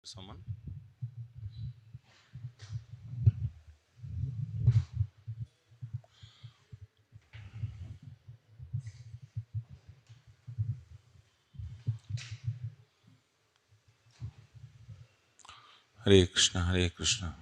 Someone. Hare Krishna, Hare Krishna.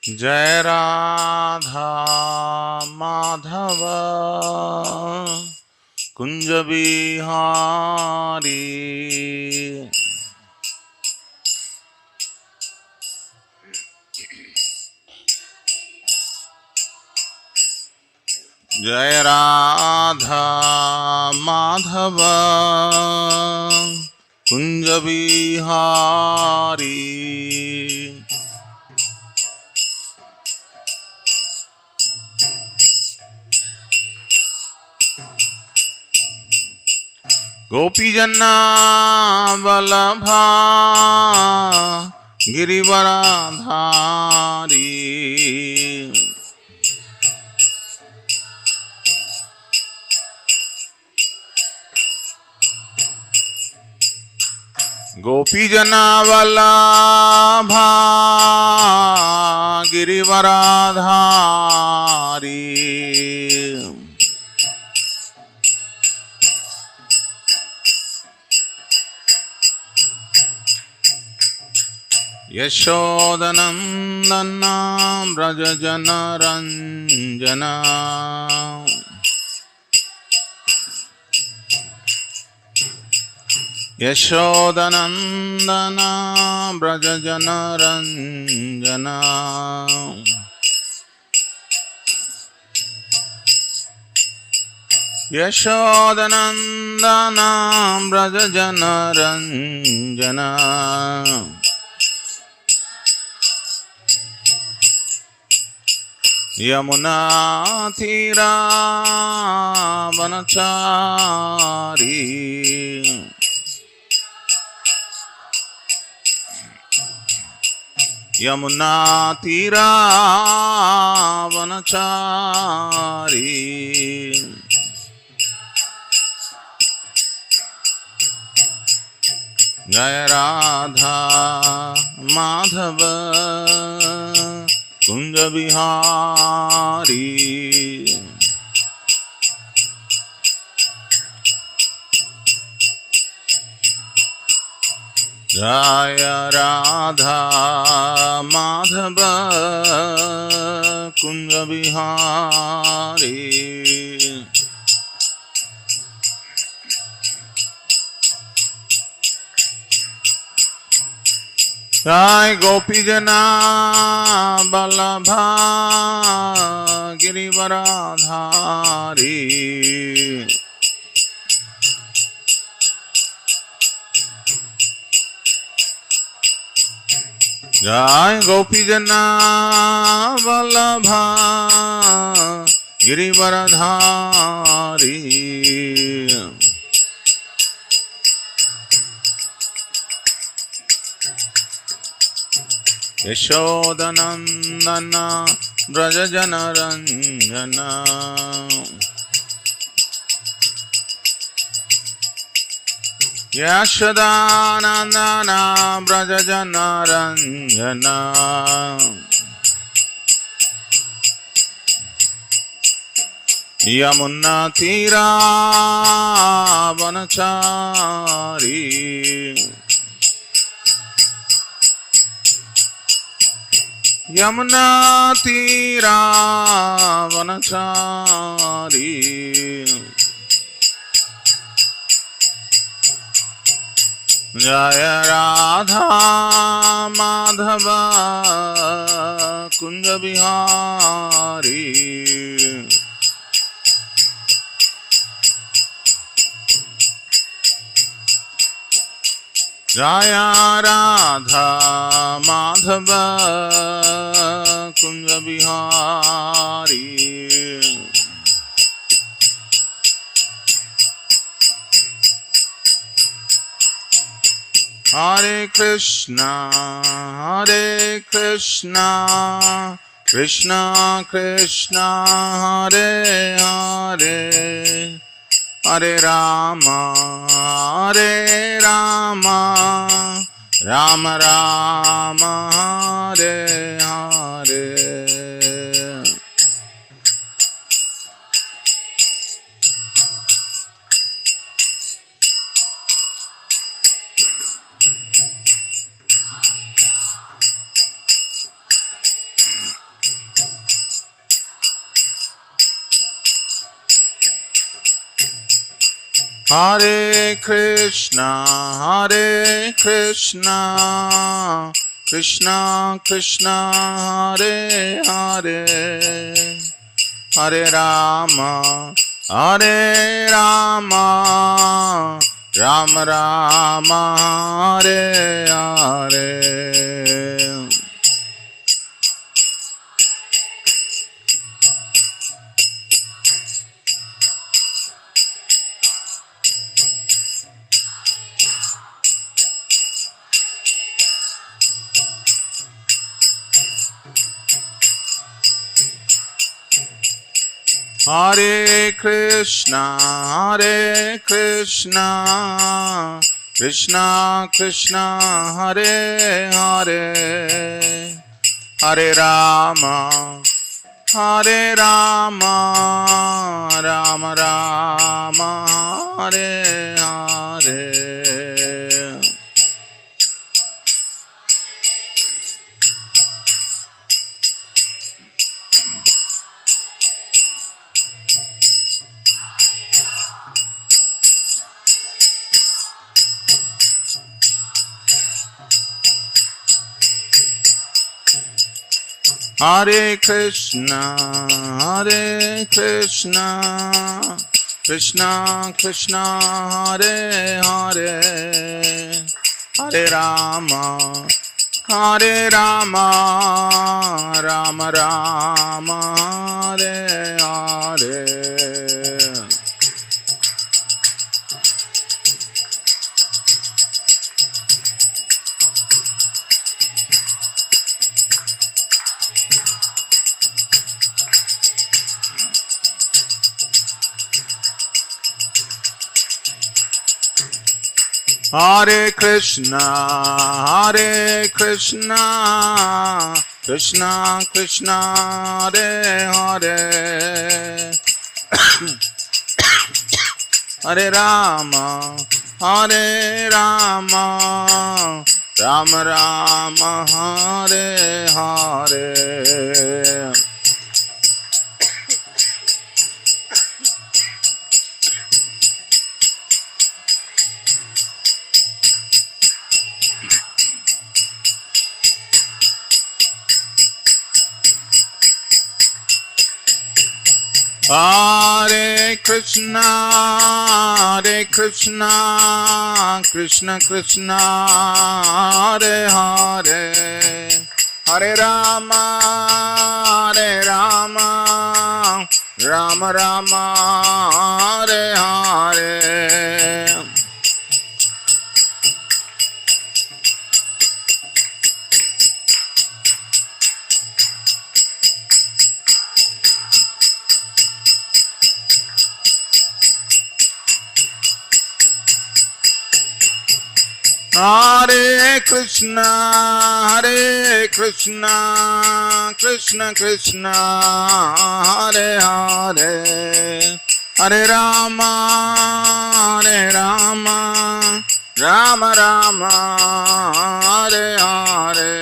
Jai Radha Madhava Kunja Bihari Jai Radha Madhava Kunja Bihari Gopijanna Vallabha Girivaradhari Gopijana Vallabha Girivaradhari Yashodanandana Brajajana Ranjana Yashodanandana Brajajana Ranjana Yashodanandana Brajajana Ranjana Yamuna Tira Vanachari Yamuna Tira Vanachari Jaya Radha Madhava Kunja Bihari Jaya Radha Madhava Kunja Bihari Jai Gopijana Vallabha Girivaradhari Jai Gopijana Vallabha Girivaradhari Yashodanandana Brajajana Ranjana Yashodanandana Brajajana Ranjana Yamuna Tira Vanachari Yamuna Tira Vanachari Jaya Radha Madhava Kunja Bihari Jaya Radha Madhava Kunja Bihari. Hare Krishna, Hare Krishna, Krishna Krishna, Hare Hare, Hare Rama, Hare Rama, Rama Rama, Hare Hare. Hare Krishna, Hare Krishna, Krishna Krishna, Hare Hare, Hare Rama, Hare Rama, Rama Rama, Hare Hare. Hare Krishna, Hare Krishna, Krishna Krishna, Hare Hare, Hare Rama, Hare Rama, Rama Rama, Hare Hare. Hare Krishna, Hare Krishna, Krishna Krishna, Hare Hare, Hare Rama, Hare Rama, Rama Rama, Hare Hare. Hare Krishna, Hare Krishna, Krishna Krishna, Hare Hare, Hare Rama, Hare Rama, Rama Rama, Hare Hare. Hare Krishna, Hare Krishna, Krishna Krishna, Hare Hare, Hare Rama, Hare Rama, Rama Rama, Hare Hare. Hare Krishna, Hare Krishna, Krishna Krishna, Hare Hare, Hare Rama, Hare Rama, Rama Rama, Hare Hare.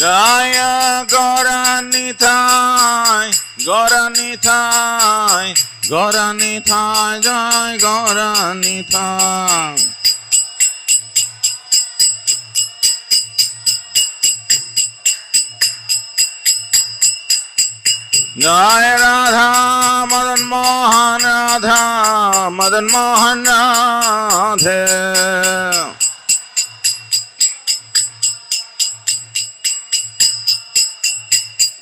Jaya Gaura Nitai, Gaura Nitai, Gauranithai Jai Gauranithai. Jai Radha Madan Mohan Radha Madan Mohan Radhe.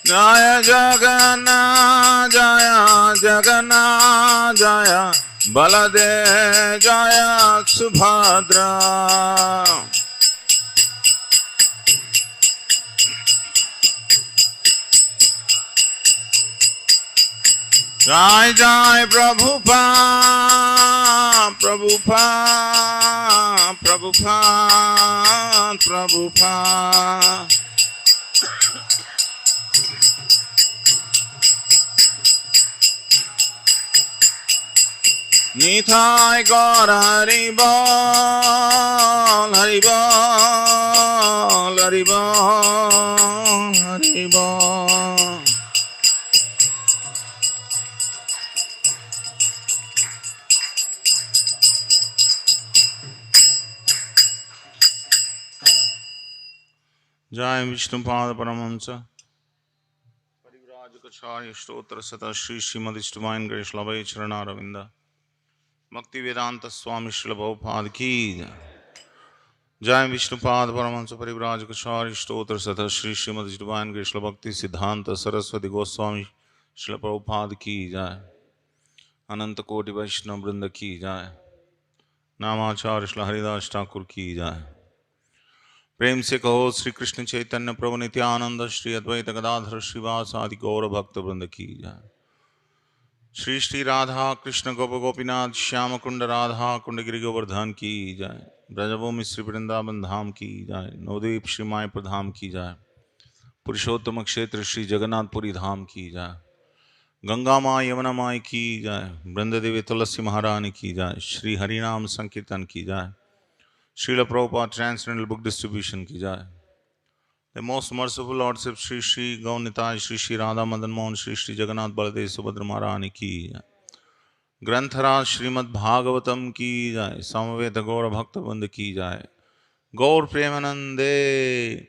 Jaya Jagannath Jaya Jagannath Jaya Baladev Jaya Subhadra. Jai Jai Prabhupada Prabhupada Prabhupada Prabhupada. Nithai Gaur Hari Bol Hari Bol Hari Bol Hari Bol. Jai Vishnupada Paramahamsa Parivrajakacharya Stotra Sata Shri Srimad Divine Grace Labai Charana Ravinda Bhakti Vedanta Swami Srila Prabhupada Ki Jai. Jai Vishnupada Paramahamsa Parivrajakacharya Stotra Sata Shri Srimad Divine Grace Bhakti Siddhanta Saraswati Goswami Srila Prabhupada Ki Jai. Ananta Koti Vaishnava Vrinda Ki Jai. Namacharya Srila Haridas Thakur Ki Jai. प्रेम से कहो श्री कृष्ण चैतन्य प्रभु नित्यानंद श्री अद्वैत गदाधर श्रीवास आदि गौर भक्त वृंद की जय. श्री श्री राधा कृष्ण गोप गोपीनाथ श्याम कुंड राधा कुंड गिरि गोवर्धन की जय. ब्रजभूमि श्री वृंदावन धाम की जय. नवद्वीप श्री मायपुर धाम की जय. पुरुषोत्तम क्षेत्र श्री जगन्नाथपुरी धाम की जय. गंगा माँ यमुना माई की जय. वृंद देवी तुलसी महारानी की जय. श्री हरिनाम संकीर्तन की जय. Srila Prabhupada Transcendental Book Distribution की जाए. The most merciful Lordship Shri Shri Gaunitai Shri Shri Radha Madan Mohan Shri Shri Jagannath Baladev Subhadra Maharani की जाए. ग्रंथराज श्रीमद् भागवतम की जाए. समवेत गौर भक्त वृंद की जाए. गौर प्रेमानंदे.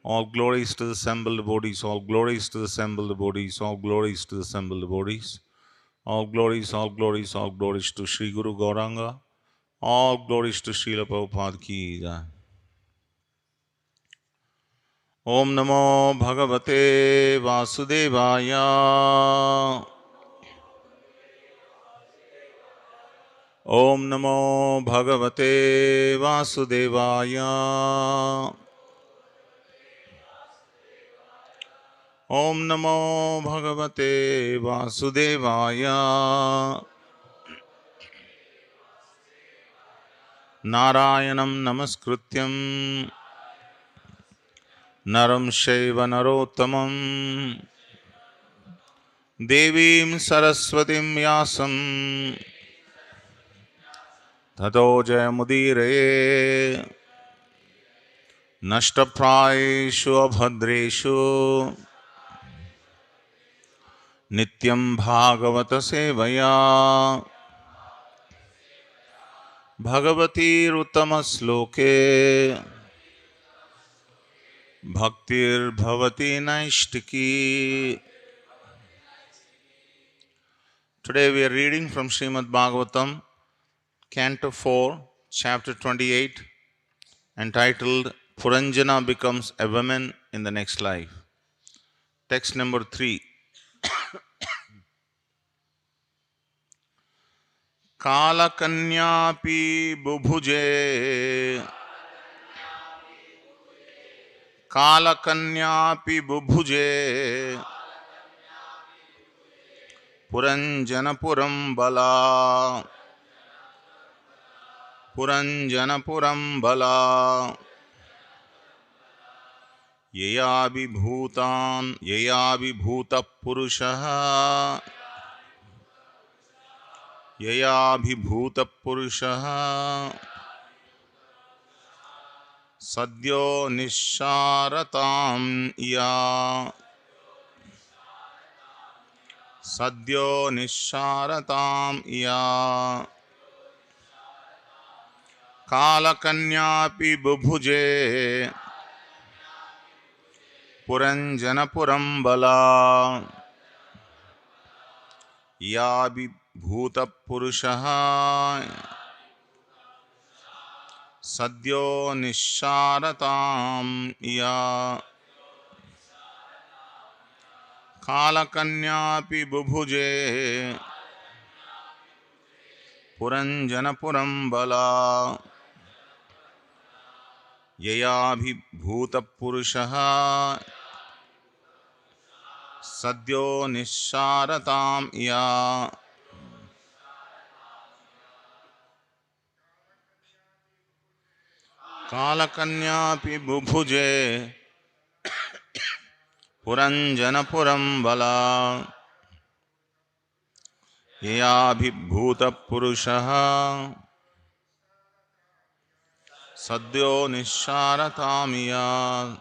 All glories to the assembled bodies. All glories to the assembled bodies. All glories to the assembled bodies. All glories, all glories, all glories to Shri Guru Gauranga. All glories to Srila Prabhupada ki jai. Om Namo Bhagavate Vasudevaya. Om Namo Bhagavate Vasudevaya. Om Namo Bhagavate Vasudevaya. Narayanam Namaskrutyam Naram Shaiva Narottamam Devim Saraswatim Yasam Tato Jayamudire Nashtaprayeshu Abhadreshu Nityam Bhagavata Sevaya Bhagavati Uttama Sloke Bhaktir Bhavati Naishtiki. Today we are reading from Srimad Bhagavatam, Canto 4, Chapter 28, entitled Puranjana Becomes a Woman in the Next Life. Text number 3. Kalakanya bubhuje Kalakanya bubhuje Puranjanapuram bala Puranjanapuram bala Yaya vibhuta purushaha Yaya vibhuta purushaha Sadyo nisharatam ya Sadyo nisharatam iya Kalakanyapi bubhuje Puranjana purambala Yabi bhuta purushaha Sadyo nisharatam iya Kalakanyapi bubhuje Puranjana purambala Yayabhibhuta purushaha Sadyo nisharatam iya Kalakanyapi bubhuje Puranjana purambala Yayabhibhuta purushaha Sadyo nisharatam iya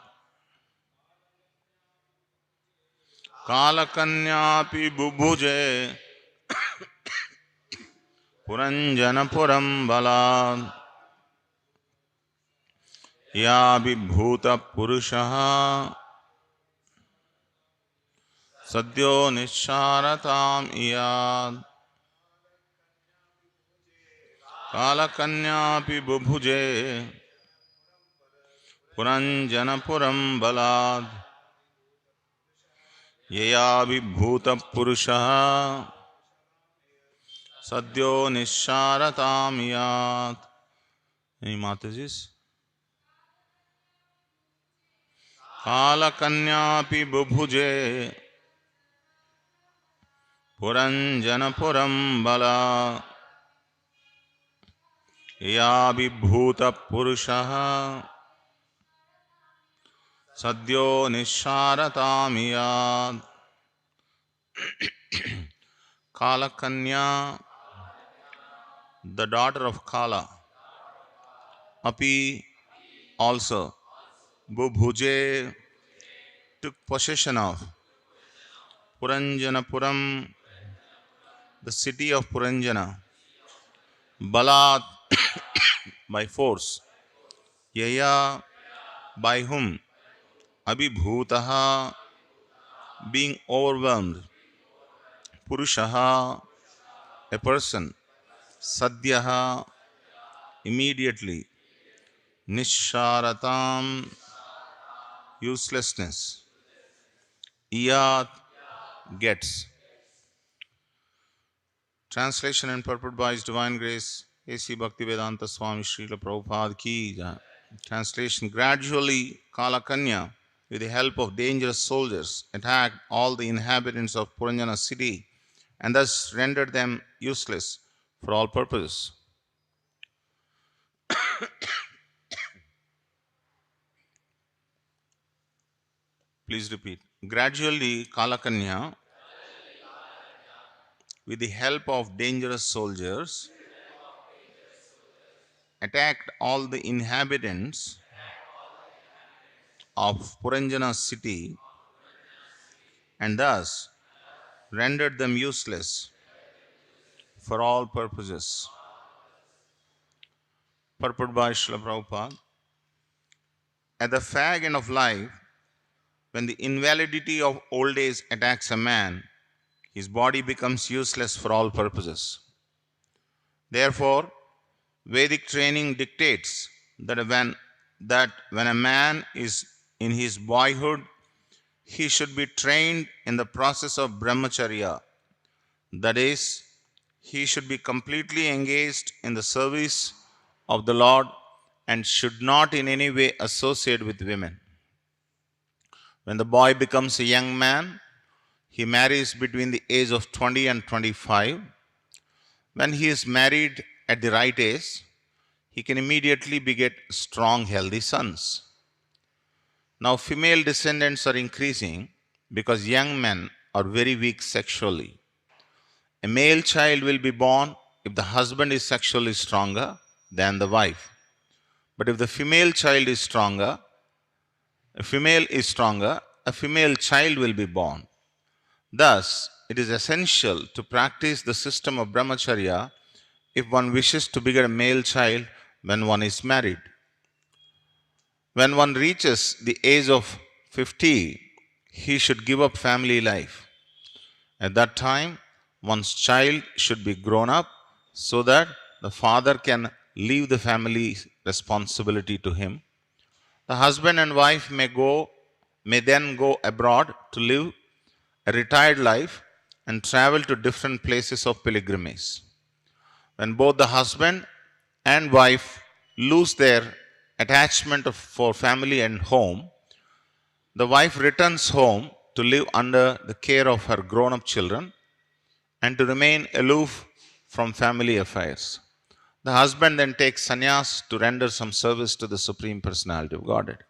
Kalakanyapi bubhuje Puranjana purambala Yabhibhuta purushaha Sadyo nisharatam iya Kalakanyapi bubhuje Puranjana purambala Yayabhibhuta purushaha Sadyo nisharatam iya. Any Matajis? Kalakanyapi bubhuje Puranjana purambala Yabhibhuta purushaha Sadyo nisharatam iya. Kalakanya, the daughter of Kala, Api also, Bubhuje took possession of Puranjanapuram, the city of Puranjana, Balat by force, Yaya by whom, Abhibhutaha being overwhelmed, Purushaha a person, Sadhyaha immediately, Nisharatam uselessness, Iyat gets. Translation and purport by His Divine Grace, A.C. Bhakti Vedanta Swami Srila Prabhupada Ki Jai. Translation: gradually Kalakanya, with the help of dangerous soldiers, attacked all the inhabitants of Puranjana city and thus rendered them useless for all purposes. Please repeat. Gradually Kalakanya, with the help of dangerous soldiers, attacked all the inhabitants of Puranjana city and thus rendered them useless for all purposes. Purport by Srila Prabhupada. At the fag end of life, when the invalidity of old age attacks a man, his body becomes useless for all purposes. Therefore, Vedic training dictates that when a man is in his boyhood, he should be trained in the process of brahmacharya. That is, he should be completely engaged in the service of the Lord and should not in any way associate with women. When the boy becomes a young man, he marries between the age of 20 and 25. When he is married at the right age, he can immediately beget strong, healthy sons. Now, female descendants are increasing because young men are very weak sexually. A male child will be born if the husband is sexually stronger than the wife. But if the female child is stronger, a female child will be born. Thus, it is essential to practice the system of brahmacharya if one wishes to beget a male child when one is married. When one reaches the age of 50, he should give up family life. At that time, one's child should be grown up so that the father can leave the family responsibility to him. The husband and wife may then go abroad to live a retired life and travel to different places of pilgrimage. When both the husband and wife lose their for family and home, the wife returns home to live under the care of her grown up children and to remain aloof from family affairs. The husband then takes sannyas to render some service to the Supreme Personality of Godhead.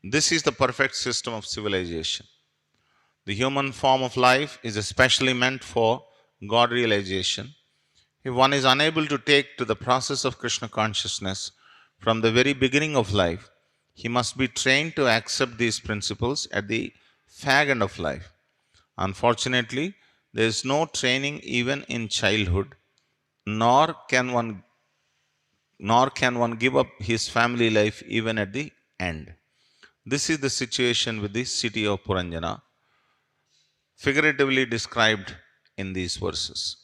This is the perfect system of civilization. The human form of life is especially meant for God realization. If one is unable to take to the process of Krishna consciousness from the very beginning of life, he must be trained to accept these principles at the fag end of life. Unfortunately, there is no training even in childhood, nor can one give up his family life even at the end. This is the situation with the city of Puranjana, figuratively described in these verses.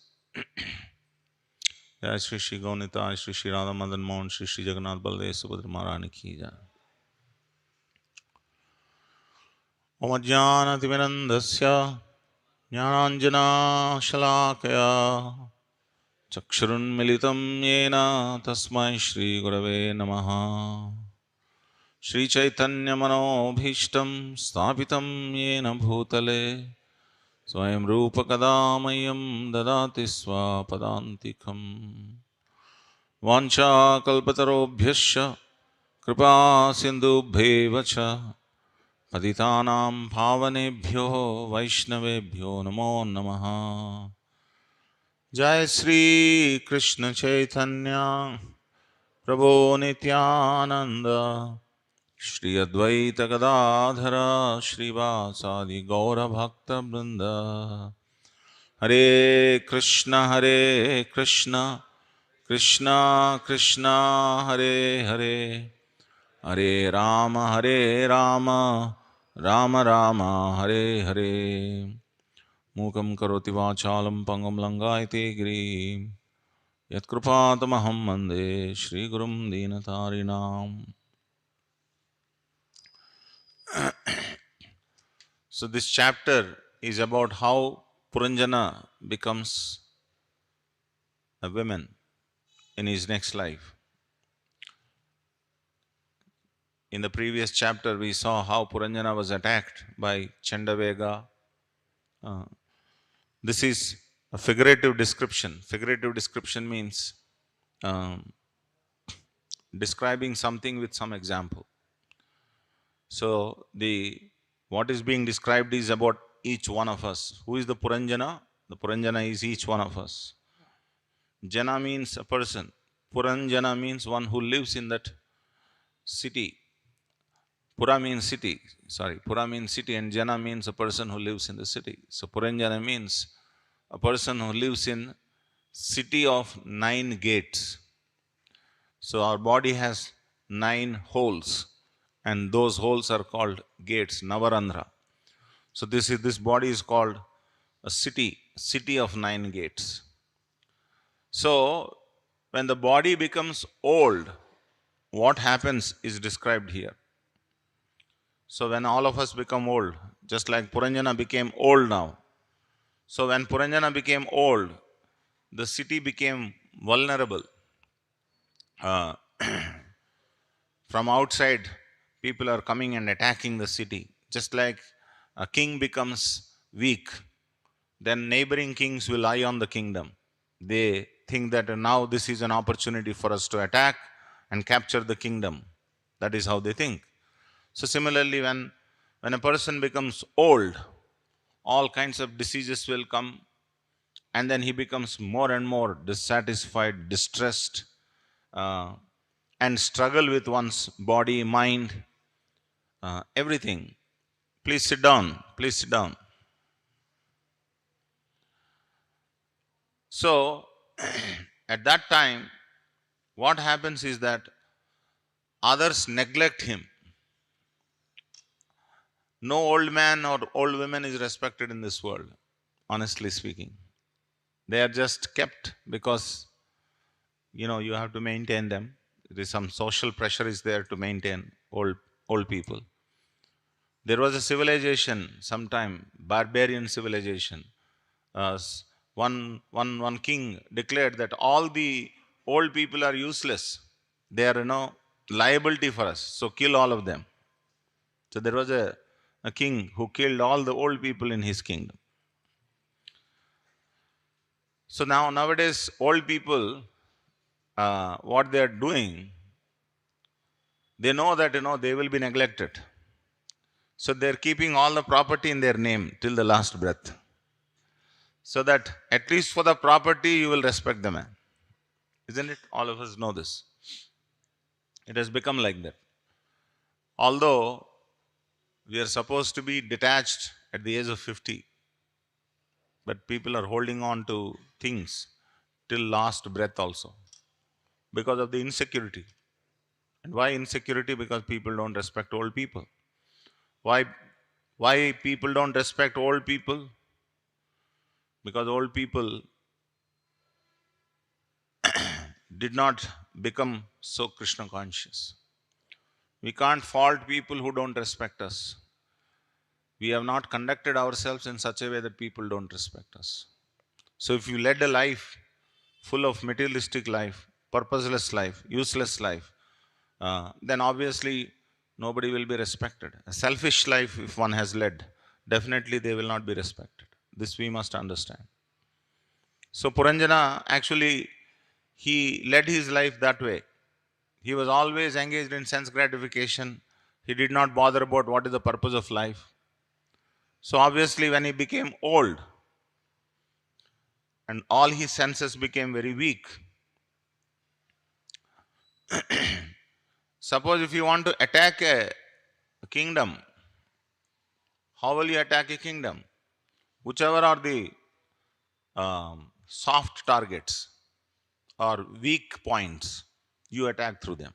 जय श्री श्री गौनिता श्री श्री राधा मदन मोहन श्री श्री जगन्नाथ बलदेव सुभद्र महारानी की जय। ओम अज्ञानतिमिरन्धस्य ज्ञानाञ्जनाशलाकया चक्षुरुन्मिलितं येन तस्मै श्रीगुरवे नमः। श्रीचैतन्यमनोभीष्टं स्थापितं येन भूतले स्वयं रूपकदा मह्यं ददाति स्वपदान्तिकम्। वाञ्छाकल्पतरुभ्यश्च कृपा सिन्धुभ्येव च पतितानां पावनेभ्यो वैष्णवेभ्यो नमो नमः। जय श्री कृष्ण चैतन्य प्रभो नित्यानंद श्री अद्वैत गदाधर श्रीवासादि गौरभक्तवृंद। हरे कृष्ण कृष्ण कृष्ण हरे हरे, हरे राम राम राम हरे हरे। मूकं करोति वाचालं पंगुं लंघयते गिरिं यत्कृपातमहं वन्दे श्रीगुरुं दीनतारिणाम्। So this chapter is about how Puranjana becomes a woman in his next life. In the previous chapter, we saw how Puranjana was attacked by Chandavega. This is a figurative description. Figurative description means describing something with some example. So what is being described is about each one of us. Who is the Puranjana? The Puranjana is each one of us. Jana means a person. Puranjana means one who lives in that city. Pura means city. Pura means city, and Jana means a person who lives in the city. So Puranjana means a person who lives in city of 9 gates. So our body has 9 holes, and those holes are called gates, Navarandhra. So this body is called a city of 9 gates. So when the body becomes old, what happens is described here. So when all of us become old, just like Puranjana became old now. So when Puranjana became old, the city became vulnerable. From outside, people are coming and attacking the city. Just like a king becomes weak, then neighboring kings will eye on the kingdom. They think that now this is an opportunity for us to attack and capture the kingdom. That is how they think. So similarly, when a person becomes old, all kinds of diseases will come, and then he becomes more and more dissatisfied, distressed, and struggle with one's body, mind, everything. Please sit down. Please sit down. So at that time, what happens is that others neglect him. No old man or old woman is respected in this world, honestly speaking. They are just kept because you have to maintain them. There is some social pressure is there to maintain old people. There was a civilization sometime, barbarian civilization. One king declared that all the old people are useless. They are liability for us, so kill all of them. So there was a king who killed all the old people in his kingdom. So nowadays old people, what they are doing, they know that they will be neglected. So they're keeping all the property in their name till the last breath, so that at least for the property you will respect the man. Isn't it? All of us know this. It has become like that. Although we are supposed to be detached at the age of 50, but people are holding on to things till last breath also because of the insecurity. And why insecurity? Because people don't respect old people. Why? Why people don't respect old people? Because old people did not become so Krishna conscious. We can't fault people who don't respect us. We have not conducted ourselves in such a way that people don't respect us. So if you led a life full of materialistic life, purposeless life, useless life, then obviously nobody will be respected. A selfish life, if one has led, definitely they will not be respected. This we must understand. So Puranjana actually, he led his life that way. He was always engaged in sense gratification. He did not bother about what is the purpose of life. So obviously, when he became old and all his senses became very weak, suppose if you want to attack a kingdom, how will you attack a kingdom? Whichever are the soft targets or weak points, you attack through them.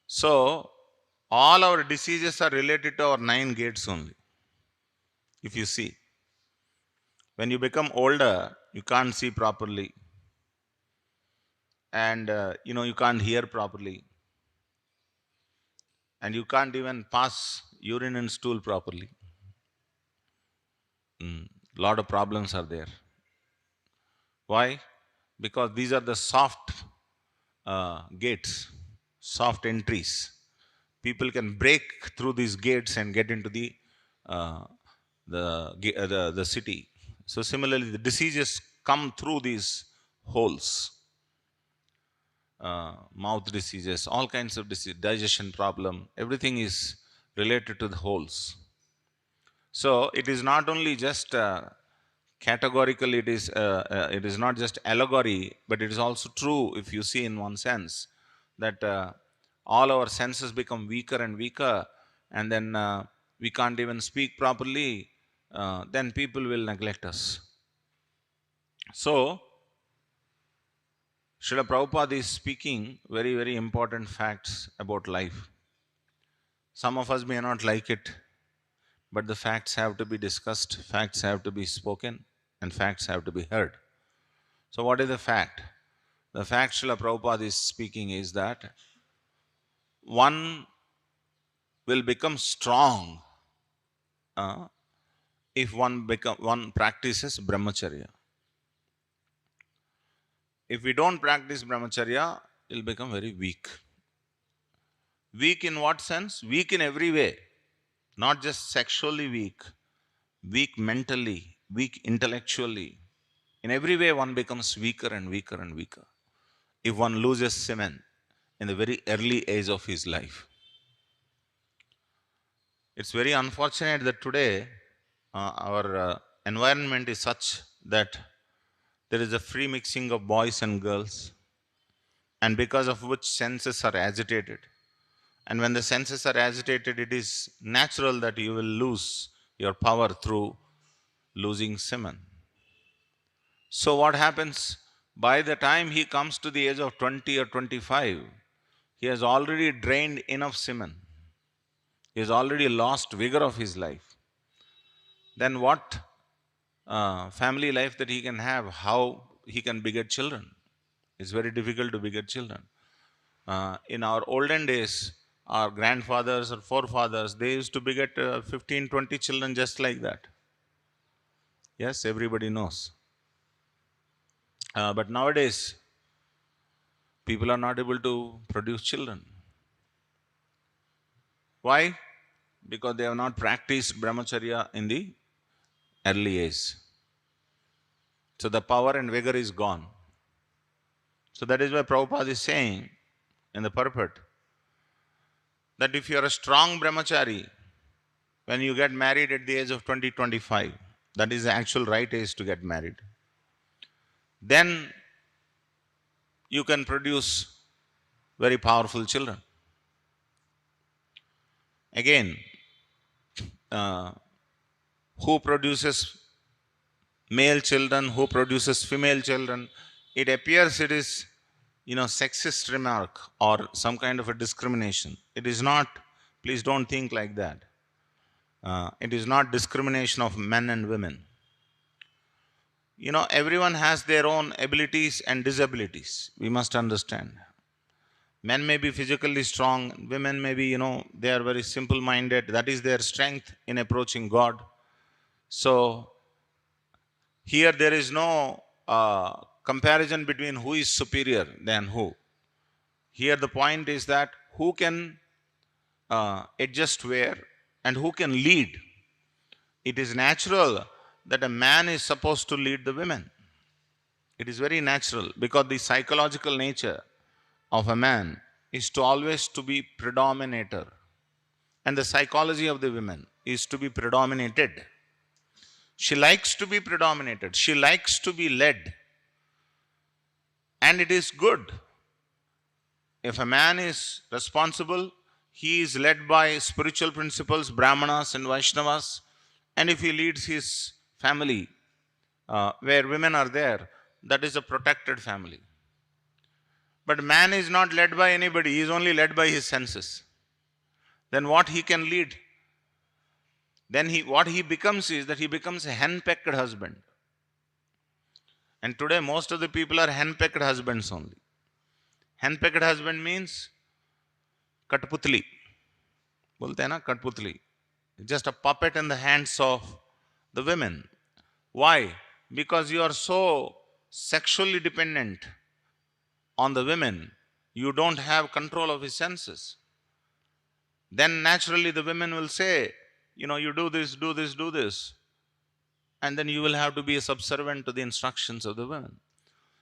So, all our diseases are related to our 9 gates only. If you see, when you become older, you can't see properly, and you can't hear properly, and you can't even pass urine and stool properly. Lot of problems are there. Why? Because these are the soft gates, soft entries. People can break through these gates and get into uh, the city. So similarly, the diseases come through these holes. Mouth diseases, all kinds of disease, digestion problem, everything is related to the holes. So it is not only just categorical, it is not just allegory, but it is also true if you see in one sense that all our senses become weaker and weaker, and then we can't even speak properly, then people will neglect us. So Srila Prabhupada is speaking very, very important facts about life. Some of us may not like it, but the facts have to be discussed, facts have to be spoken, and facts have to be heard. So, what is the fact? The fact Srila Prabhupada is speaking is that one will become strong uh, if one practices brahmacharya. If we don't practice brahmacharya, it will become very weak. Weak in what sense? Weak in every way. Not just sexually weak, weak mentally, weak intellectually. In every way, one becomes weaker and weaker and weaker if one loses semen in the very early age of his life. It's very unfortunate that today our environment is such that there is a free mixing of boys and girls, and because of which senses are agitated. And when the senses are agitated, it is natural that you will lose your power through losing semen. So what happens? By the time he comes to the age of 20 or 25, he has already drained enough semen. He has already lost vigor of his life. Then what family life that he can have? How he can beget children? It's very difficult to beget children. In our olden days, our grandfathers or forefathers, they used to beget 15, 20 children just like that. Yes, everybody knows. But nowadays, people are not able to produce children. Why? Because they have not practiced brahmacharya in the early age. So the power and vigor is gone. So that is why Prabhupada is saying in the purport that if you are a strong brahmachari, when you get married at the age of 20, 25, that is the actual right age to get married, then you can produce very powerful children. Again, who produces male children, who produces female children? It appears it is, sexist remark or some kind of a discrimination. It is not. Please don't think like that. It is not discrimination of men and women. Everyone has their own abilities and disabilities. We must understand. Men may be physically strong, women may be, they are very simple minded. That is their strength in approaching God. So, here there is no comparison between who is superior than who. Here the point is that who can adjust where and who can lead. It is natural that a man is supposed to lead the women. It is very natural because the psychological nature of a man is to always to be predominator, and the psychology of the women is to be predominated. She likes to be predominated, she likes to be led, and it is good. If a man is responsible, he is led by spiritual principles, Brahmanas and Vaishnavas, and if he leads his family where women are there, that is a protected family. But man is not led by anybody, he is only led by his senses. Then what he can lead? Then what he becomes is that he becomes a hen-pecked husband. And today most of the people are hen-pecked husbands only. Hen-pecked husband means Katputli. Bolte hai na, Katputli. Just a puppet in the hands of the women. Why? Because you are so sexually dependent on the women, you don't have control of his senses. Then naturally the women will say, you do this, do this, do this. And then you will have to be a subservient to the instructions of the women.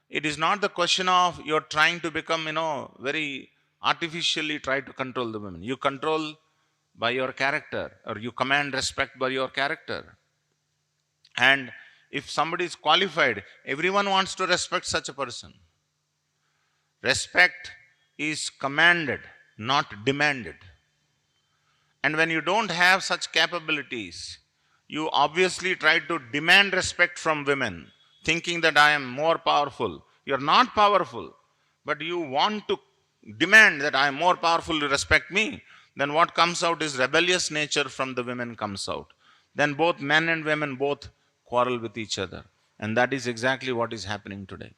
It is not the question of you're trying to become, very artificially try to control the women. You control by your character, or you command respect by your character. And if somebody is qualified, everyone wants to respect such a person. Respect is commanded, not demanded. And when you don't have such capabilities, you obviously try to demand respect from women, thinking that I am more powerful. You are not powerful, but you want to demand that I am more powerful to respect me. Then what comes out is rebellious nature from the women comes out. Then both men and women both quarrel with each other. And that is exactly what is happening today.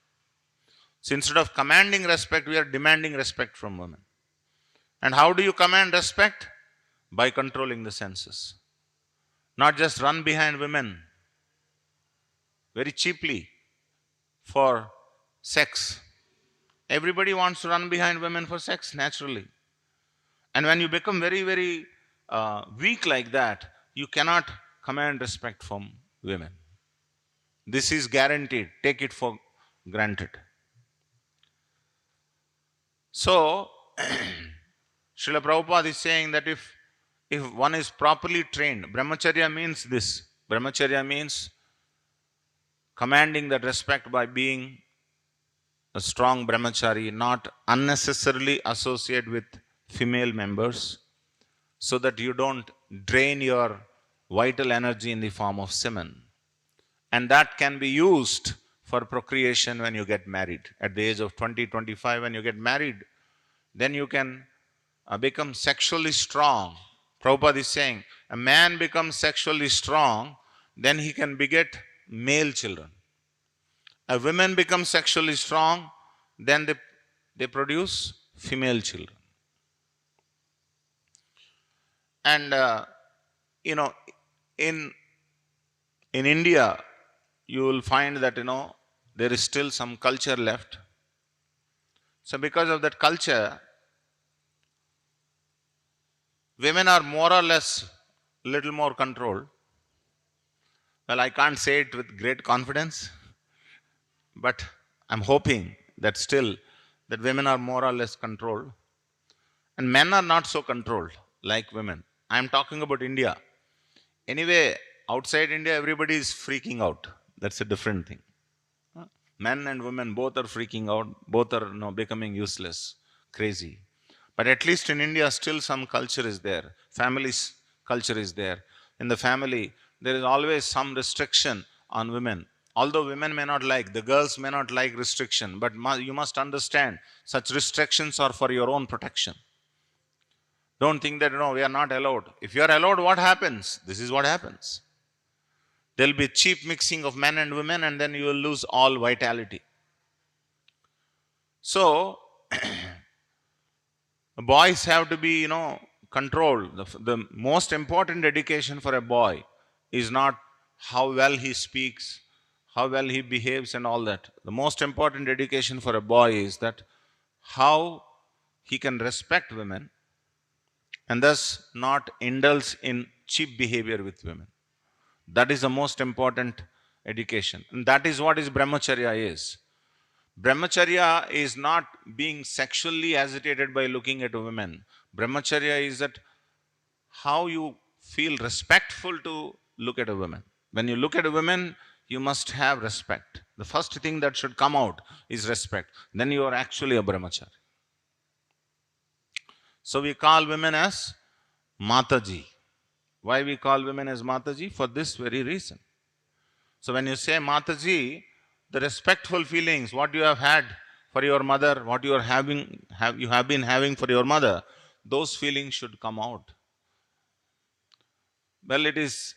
So instead of commanding respect, we are demanding respect from women. And how do you command respect? By controlling the senses. Not just run behind women very cheaply for sex. Everybody wants to run behind women for sex, naturally. And when you become very, very weak like that, you cannot command respect from women. This is guaranteed. Take it for granted. So, Srila Prabhupada is saying that if one is properly trained, brahmacharya means this. Brahmacharya means commanding that respect by being a strong brahmachari, not unnecessarily associate with female members, so that you don't drain your vital energy in the form of semen. And that can be used for procreation when you get married. At the age of 20, 25, when you get married, then you can become sexually strong. Prabhupada is saying, a man becomes sexually strong, then he can beget male children. A woman becomes sexually strong, then they produce female children. And you know, in India, you will find that there is still some culture left. So because of that culture, women are more or less little more controlled. Well, I can't say it with great confidence, but I'm hoping that still that women are more or less controlled, and men are not so controlled like women. I'm talking about India. Anyway, outside India, everybody is freaking out. That's a different thing. Men and women both are freaking out. Both are becoming useless, crazy. But at least in India, still some culture is there. Family's culture is there. In the family, there is always some restriction on women. Although women may not like, the girls may not like restriction, but you must understand, such restrictions are for your own protection. Don't think that we are not allowed. If you are allowed, what happens? This is what happens. There will be cheap mixing of men and women, and then you will lose all vitality. So, boys have to be, controlled. The most important education for a boy is not how well he speaks, how well he behaves, and all that. The most important education for a boy is that how he can respect women and thus not indulge in cheap behavior with women. That is the most important education. And that is what is brahmacharya is. Brahmacharya is not being sexually agitated by looking at a woman. Brahmacharya is that how you feel respectful to look at a woman. When you look at a woman, you must have respect. The first thing that should come out is respect. Then you are actually a brahmachari. So we call women as Mataji. Why we call women as Mataji? For this very reason. So when you say Mataji, the respectful feelings, what you have had for your mother, what you are you have been having for your mother, those feelings should come out. Well, it is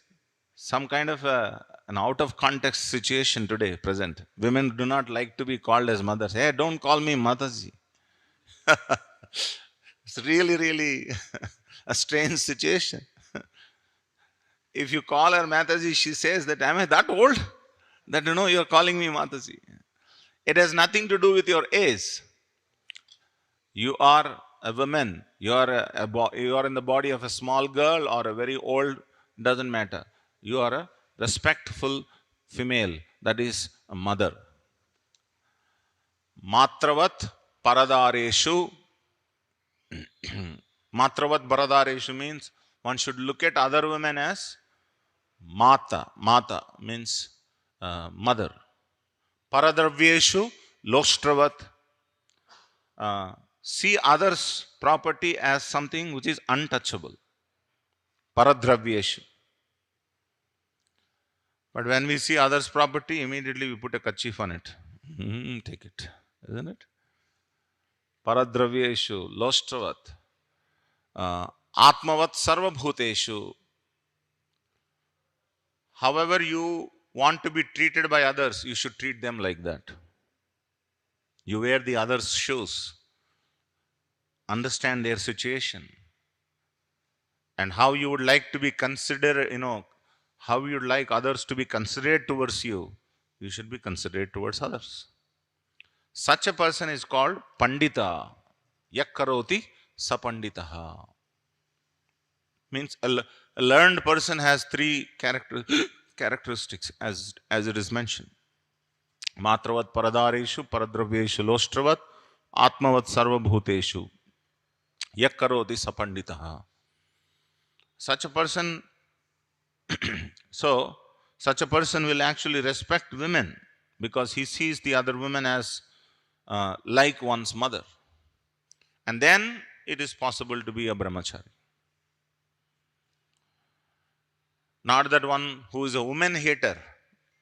some kind of an out of context situation today, present. Women do not like to be called as mothers. Hey, don't call me Mataji. It's really, really a strange situation. If you call her Mataji, she says that, am I that old? That you're calling me Mataji. It has nothing to do with your age. You are a woman. You are in the body of a small girl or a very old, doesn't matter. You are a respectful female. That is a mother. Matravat paradareshu. Matravat paradareshu means one should look at other women as Mata. Mata means mother. Paradravyeshu loshtravat. See others' property as something which is untouchable. Paradravyeshu. But when we see others' property, immediately we put a kerchief on it. Take it. Isn't it? Paradravyeshu loshtravat. Atmavat sarvabhuteshu. However you want to be treated by others, you should treat them like that. You wear the other's shoes. Understand their situation. And how you would like to be considered, how you would like others to be considerate towards you, you should be considerate towards others. Such a person is called Pandita. Yakkaroti sapanditaha. Means a learned person has three characteristics as it is mentioned. Matravat paradareshu, paradravyeshu loshtravat, atmavat sarvabhuteshu. Yakkaroti sapanditaha. Such a person, such a person will actually respect women because he sees the other women as like one's mother. And then it is possible to be a brahmachari. Not that one who is a woman hater.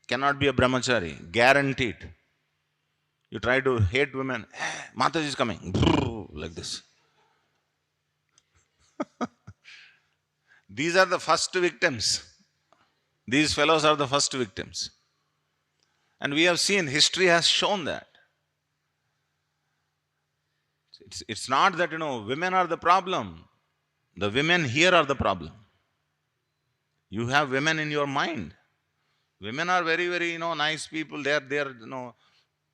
Cannot be a brahmachari, guaranteed. You try to hate women, Mataji is coming, like this. These are the first victims. These fellows are the first victims. And we have seen, history has shown that. It's not that, women are the problem. The women here are the problem. You have women in your mind. Women are very, very, nice people. They are,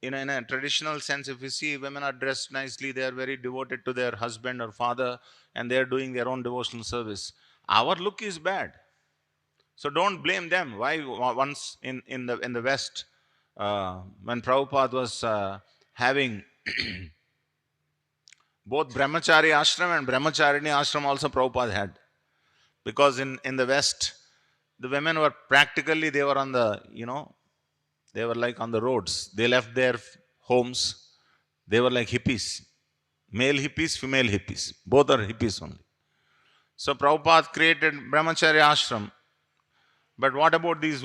in a traditional sense, if you see, women are dressed nicely. They are very devoted to their husband or father, and they are doing their own devotional service. Our look is bad. So don't blame them. Why once in the West, when Prabhupada was having both Brahmachari ashram and Brahmacharini ashram also Prabhupada had. Because in the West, the women were practically, they were on the, they were like on the roads. They left their homes. They were like hippies. Male hippies, female hippies. Both are hippies only. So Prabhupada created Brahmachari ashram. But what about these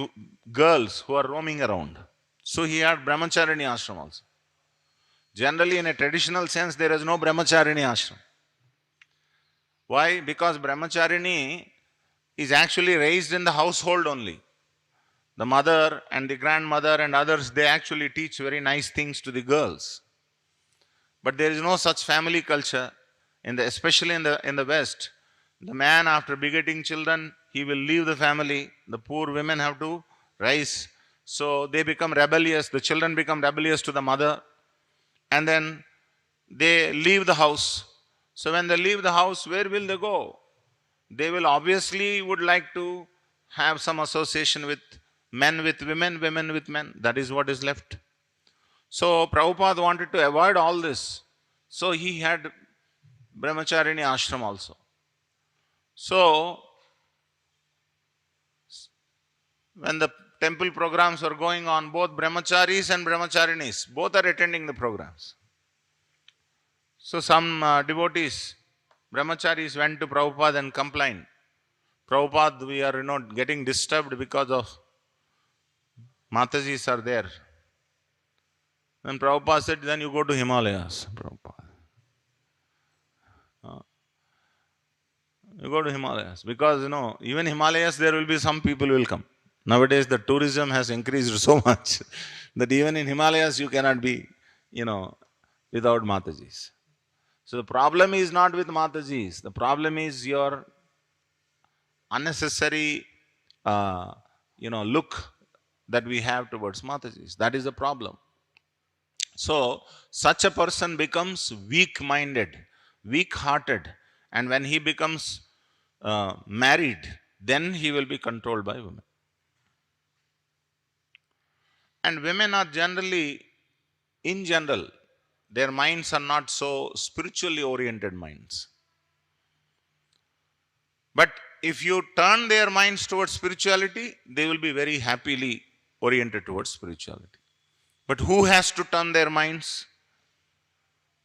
girls who are roaming around? So he had Brahmacharini ashram also. Generally, in a traditional sense, there is no Brahmacharini ashram. Why? Because Brahmacharini is actually raised in the household only. The mother and the grandmother and others, they actually teach very nice things to the girls. But there is no such family culture, especially in the West. The man, after begetting children, he will leave the family. The poor women have to rise. So they become rebellious. The children become rebellious to the mother. And then they leave the house. So when they leave the house, where will they go? They will obviously would like to have some association with men with women, women with men. That is what is left. So Prabhupada wanted to avoid all this. So he had Brahmacharini ashram also. So when the temple programs were going on, both Brahmacharis and Brahmacharinis, both are attending the programs. So some devotees, Brahmacharis, went to Prabhupada and complained. Prabhupada, we are not getting disturbed because of Matajis are there. Then Prabhupada said, then you go to Himalayas, Prabhupada. You go to Himalayas. Because, even Himalayas, there will be some people will come. Nowadays, the tourism has increased so much that even in Himalayas, you cannot be, without Matajis. So the problem is not with Matajis. The problem is your unnecessary, look that we have towards Matajis. That is the problem. So such a person becomes weak-minded, weak-hearted, and when he becomes married, then he will be controlled by women. And women are generally, in general, their minds are not so spiritually oriented minds. But if you turn their minds towards spirituality, they will be very happily oriented towards spirituality. But who has to turn their minds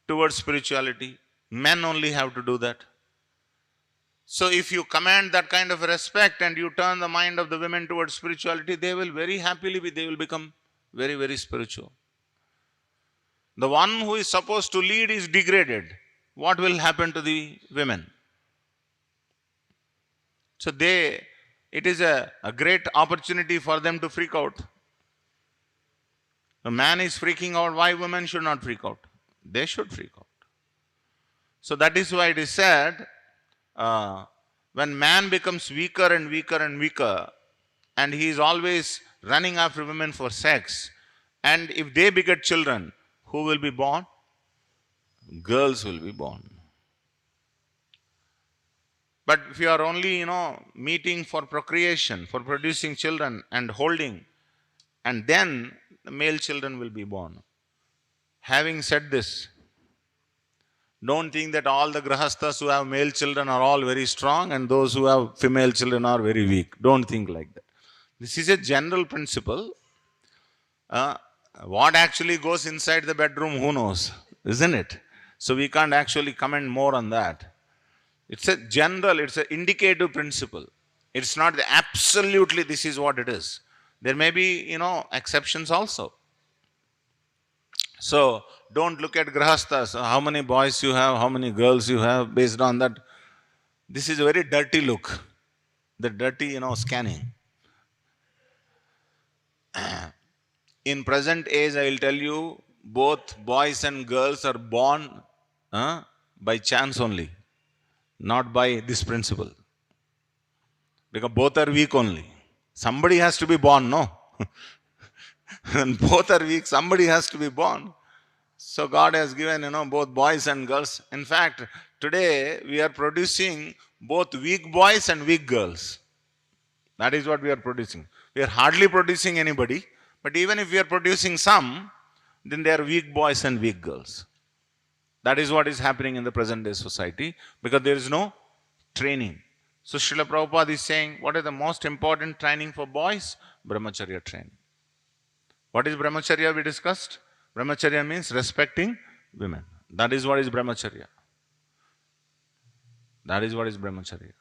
towards spirituality? Men only have to do that. So if you command that kind of respect and you turn the mind of the women towards spirituality, they will very happily they will become very, very spiritual. The one who is supposed to lead is degraded. What will happen to the women? So it is a great opportunity for them to freak out. The man is freaking out. Why women should not freak out? They should freak out. So that is why it is said, when man becomes weaker and weaker and weaker, and he is always running after women for sex, and if they beget children, who will be born? Girls will be born. But if you are only, meeting for procreation, for producing children and holding, and then the male children will be born. Having said this, don't think that all the grahasthas who have male children are all very strong and those who have female children are very weak. Don't think like that. This is a general principle. What actually goes inside the bedroom, who knows? Isn't it? So we can't actually comment more on that. It's a general, it's an indicative principle. It's not absolutely this is what it is. There may be, exceptions also. So don't look at grahasthas, how many boys you have, how many girls you have, based on that. This is a very dirty look, the dirty, scanning. In present age, I will tell you, both boys and girls are born by chance only, not by this principle. Because both are weak only. Somebody has to be born, no? When both are weak, somebody has to be born. So God has given, both boys and girls. In fact, today we are producing both weak boys and weak girls. That is what we are producing. We are hardly producing anybody, but even if we are producing some, then they are weak boys and weak girls. That is what is happening in the present day society, because there is no training. So Srila Prabhupada is saying, what is the most important training for boys? Brahmacharya training. What is brahmacharya we discussed? Brahmacharya means respecting women. That is what is brahmacharya. That is what is brahmacharya.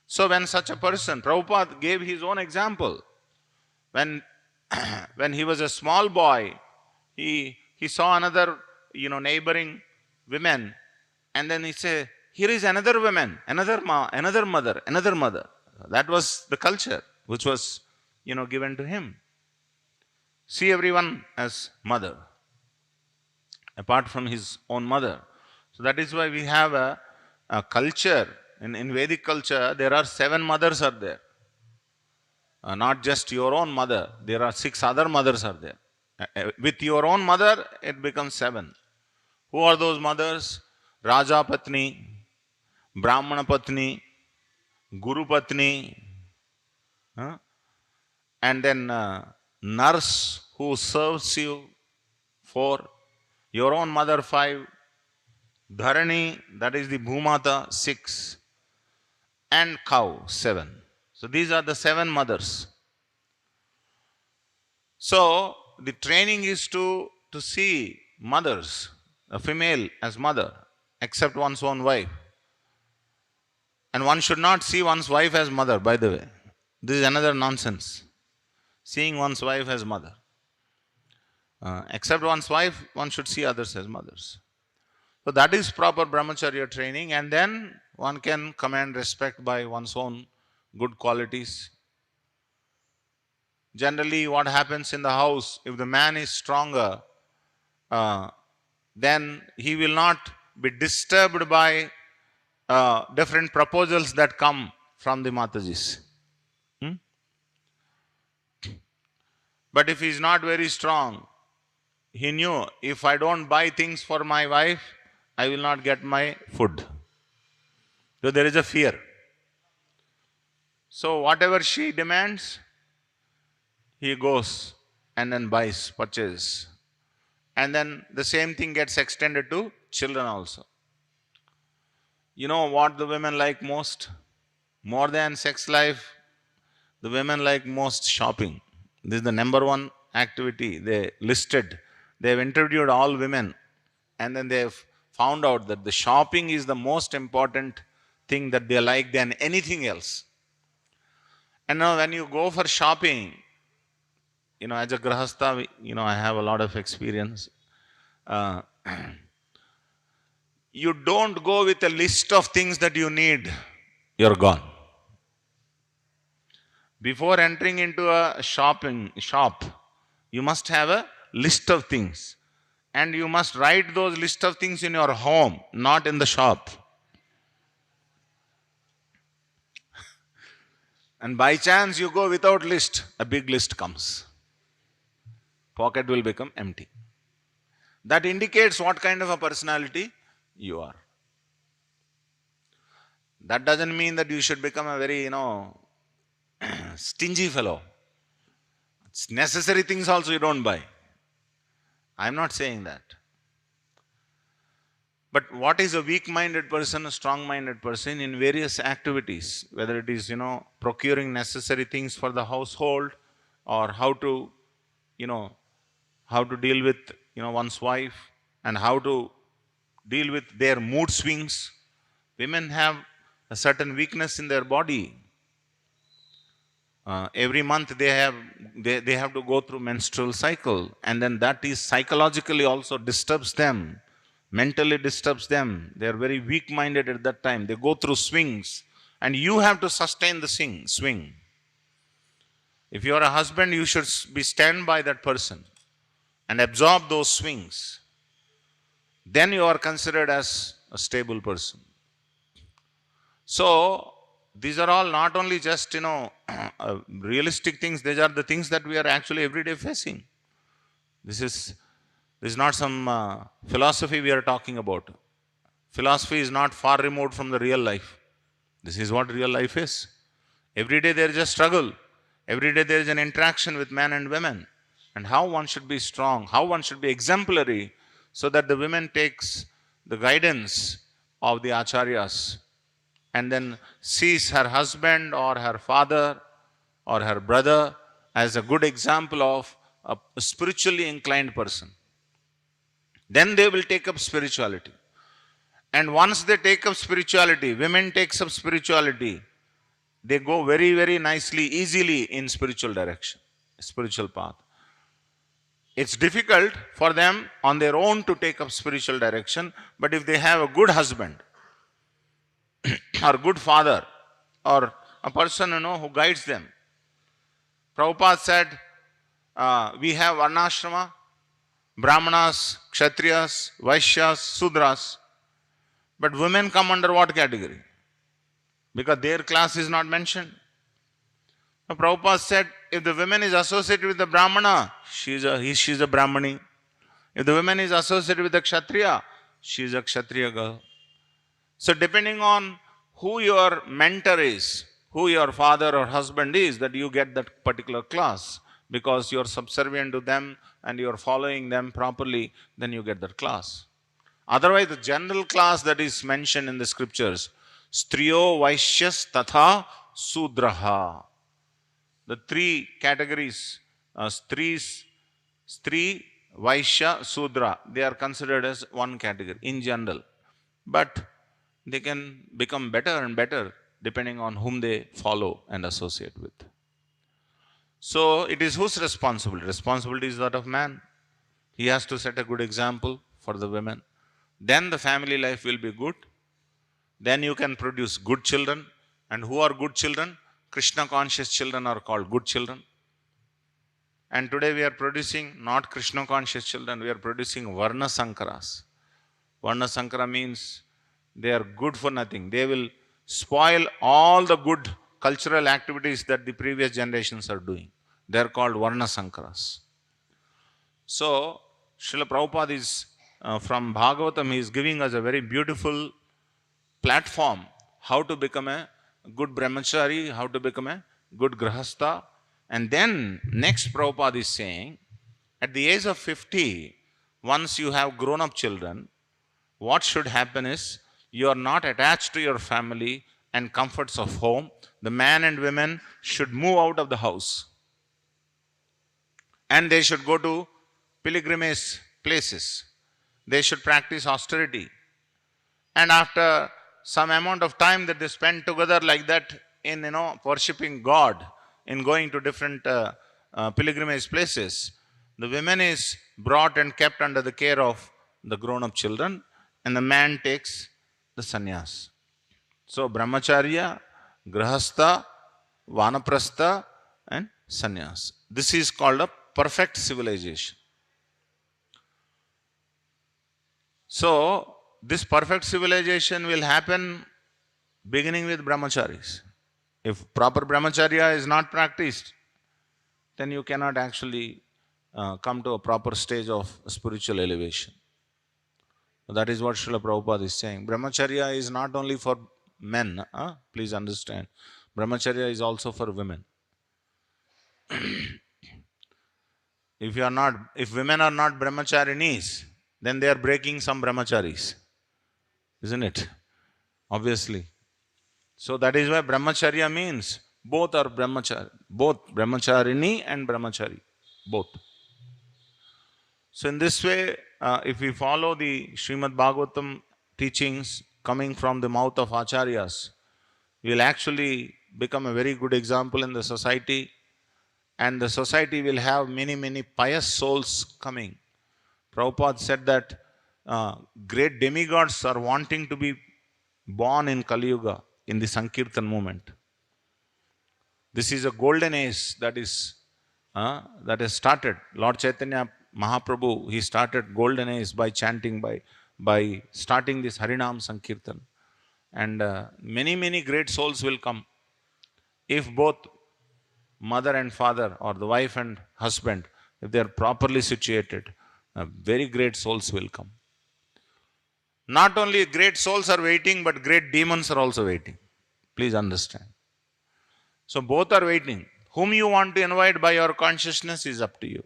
So when such a person, Prabhupada gave his own example. When, when he was a small boy, he saw another, neighboring women, and then he said, here is another woman, another mother, another mother. That was the culture which was, given to him. See everyone as mother, apart from his own mother. So that is why we have a culture. In Vedic culture, there are 7 mothers are there. Not just your own mother, there are 6 other mothers are there. With your own mother, it becomes 7. Who are those mothers? Raja Patni, Brahmana Patni, Guru Patni, and then nurse who serves you 4, your own mother 5, Dharani, that is the Bhumata 6, and cow 7. So these are the 7 mothers. So the training is to see mothers, a female as mother, except one's own wife. And one should not see one's wife as mother, by the way. This is another nonsense. Seeing one's wife as mother. Except one's wife, one should see others as mothers. So that is proper brahmacharya training, and then one can command respect by one's own good qualities. Generally, what happens in the house, if the man is stronger, then he will not be disturbed by different proposals that come from the Matajis. But if he is not very strong, he knew, if I don't buy things for my wife, I will not get my food. So there is a fear. So whatever she demands, he goes and then buys, purchases. And then the same thing gets extended to children also. You know what the women like most? More than sex life, the women like most shopping. This is the number 1 activity they listed. They have interviewed all women, and then they have found out that the shopping is the most important thing that they like than anything else. And now when you go for shopping, as a grahastha, I have a lot of experience. You don't go with a list of things that you need. You're gone. Before entering into a shop, you must have a list of things. And you must write those list of things in your home, not in the shop. And by chance you go without list, a big list comes. Pocket will become empty. That indicates what kind of a personality you are. That doesn't mean that you should become a very, stingy fellow. It's necessary things also you don't buy. I'm not saying that. But what is a weak-minded person, a strong-minded person in various activities, whether it is, procuring necessary things for the household, or how to deal with, one's wife, and how to deal with their mood swings. Women have a certain weakness in their body. Every month they have to go through menstrual cycle, and then that is psychologically also disturbs them, mentally disturbs them. They are very weak minded at that time. They go through swings, and you have to sustain the swing. If you are a husband, you should be stand by that person and absorb those swings. Then you are considered as a stable person. So these are all not only just realistic things. These are the things that we are actually every day facing. This is not some philosophy we are talking about. Philosophy is not far removed from the real life. This is what real life is. Every day there is a struggle. Every day there is an interaction with men and women, and how one should be strong, how one should be exemplary, so that the women takes the guidance of the acharyas and then sees her husband or her father or her brother as a good example of a spiritually inclined person. Then they will take up spirituality. And once they take up spirituality, women takes up spirituality, they go very, very nicely, easily in spiritual direction, spiritual path. It's difficult for them on their own to take up spiritual direction, but if they have a good husband or good father or a person who guides them. Prabhupada said, we have varnashrama, brahmanas, kshatriyas, vaishyas, sudras, but women come under what category? Because their class is not mentioned. Now, Prabhupada said, if the woman is associated with the brahmana, she is a brahmani. If the woman is associated with the kshatriya, she is a kshatriya girl. So depending on who your mentor is, who your father or husband is, that you get that particular class. Because you are subservient to them and you are following them properly, then you get that class. Otherwise, the general class that is mentioned in the scriptures, Striyo Vaishyas Tatha Sudraha. The three categories, Stri, Vaishya, Sudra, they are considered as one category in general. But they can become better and better depending on whom they follow and associate with. So it is whose responsibility? Responsibility is that of man. He has to set a good example for the women. Then the family life will be good. Then you can produce good children. And who are good children? Krishna conscious children are called good children. And today we are producing not Krishna conscious children, we are producing Varna Sankaras. Varna Sankara means they are good for nothing. They will spoil all the good cultural activities that the previous generations are doing. They are called Varna Sankaras. So, Srila Prabhupada is from Bhagavatam, he is giving us a very beautiful platform how to become a good brahmachari, how to become a good grahastha. And then next Prabhupada is saying, at the age of 50, once you have grown up children, what should happen is, you are not attached to your family and comforts of home. The man and women should move out of the house. And they should go to pilgrimage places. They should practice austerity. And after some amount of time that they spend together like that in worshipping God, in going to different pilgrimage places, the women is brought and kept under the care of the grown-up children, and the man takes the sannyas. So brahmacharya, grahastha, vanaprastha and sannyas. This is called a perfect civilization. So this perfect civilization will happen beginning with brahmacharis. If proper brahmacharya is not practiced, then you cannot actually come to a proper stage of spiritual elevation. That is what Srila Prabhupada is saying. Brahmacharya is not only for men, please understand. Brahmacharya is also for women. If women are not brahmacharinis, then they are breaking some brahmacharis, isn't it? Obviously. So that is why brahmacharya means both are brahmachari, both brahmacharini and brahmachari, both. So in this way, if we follow the Srimad Bhagavatam teachings coming from the mouth of acharyas, we will actually become a very good example in the society, and the society will have many, many pious souls coming. Prabhupada said that great demigods are wanting to be born in Kali Yuga, in the Sankirtan movement. This is a golden age that has started. Lord Chaitanya Mahaprabhu, he started golden age by chanting, by starting this Harinam Sankirtan. And many, many great souls will come if both mother and father, or the wife and husband, if they are properly situated, very great souls will come. Not only great souls are waiting, but great demons are also waiting. Please understand. So both are waiting. Whom you want to invite by your consciousness is up to you.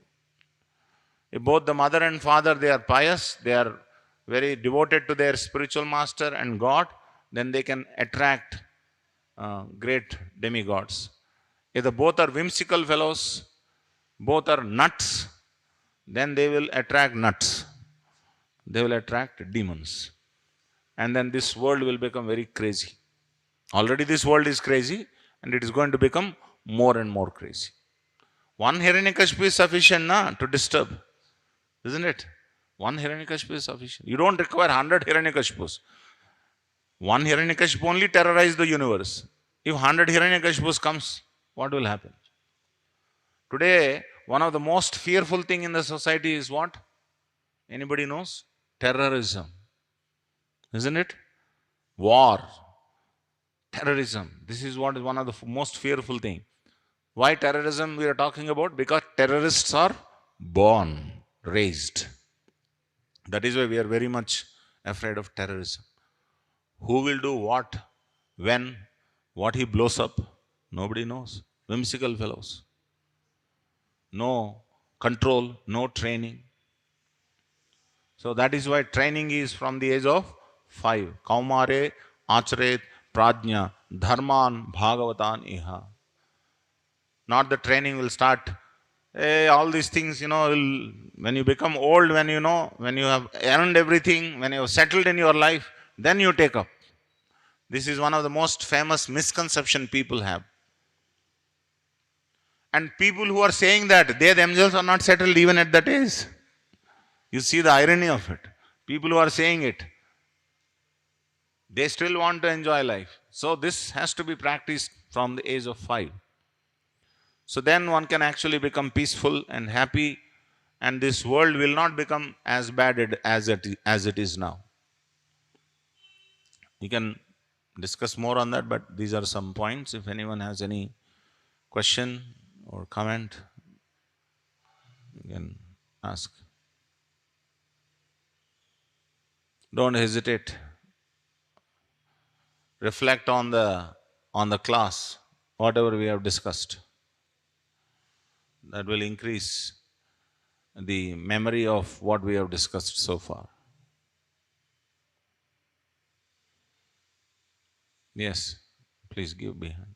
If both the mother and father, they are pious, they are very devoted to their spiritual master and God, then they can attract great demigods. If the both are whimsical fellows, both are nuts, then they will attract nuts. They will attract demons. And then this world will become very crazy. Already this world is crazy, and it is going to become more and more crazy. One Hiranyakashipu is sufficient to disturb, isn't it? One Hiranyakashipu is sufficient. You don't require 100 Hiranyakashipus. One Hiranyakashipu only terrorized the universe. If 100 Hiranyakashipus comes, what will happen? Today, one of the most fearful thing in the society is what? Anybody knows? Terrorism. Isn't it? War. Terrorism. This is what is one of the most fearful thing. Why terrorism we are talking about? Because terrorists are born, raised. That is why we are very much afraid of terrorism. Who will do what, when, what he blows up? Nobody knows. Whimsical fellows. No control, no training. So that is why training is from the age of 5. Kaumare acharet prajna dharman bhagavatan iha. Not the training will start. Hey, all these things, when you become old, when you have earned everything, when you have settled in your life, then you take up. This is one of the most famous misconception people have. And people who are saying that, they themselves are not settled even at that age. You see the irony of it. People who are saying it, they still want to enjoy life. So this has to be practiced from the age of 5. So then one can actually become peaceful and happy, and this world will not become as bad as it is now. You can discuss more on that, but these are some points. If anyone has any question or comment, you can ask. Don't hesitate. Reflect on the class, whatever we have discussed. That will increase the memory of what we have discussed so far. Yes, please give behind.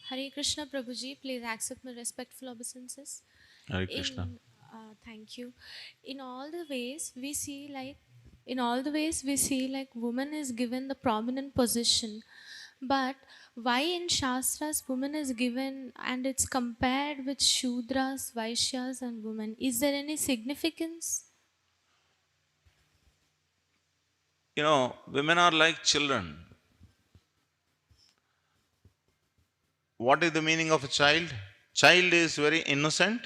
Hare Krishna Prabhuji, please accept my respectful obeisances. Hare Krishna. Thank you. In all the ways we see like woman is given the prominent position, but why in Shastras woman is given and it's compared with Shudras, Vaishyas and women? Is there any significance? Women are like children. What is the meaning of a child? Child is very innocent.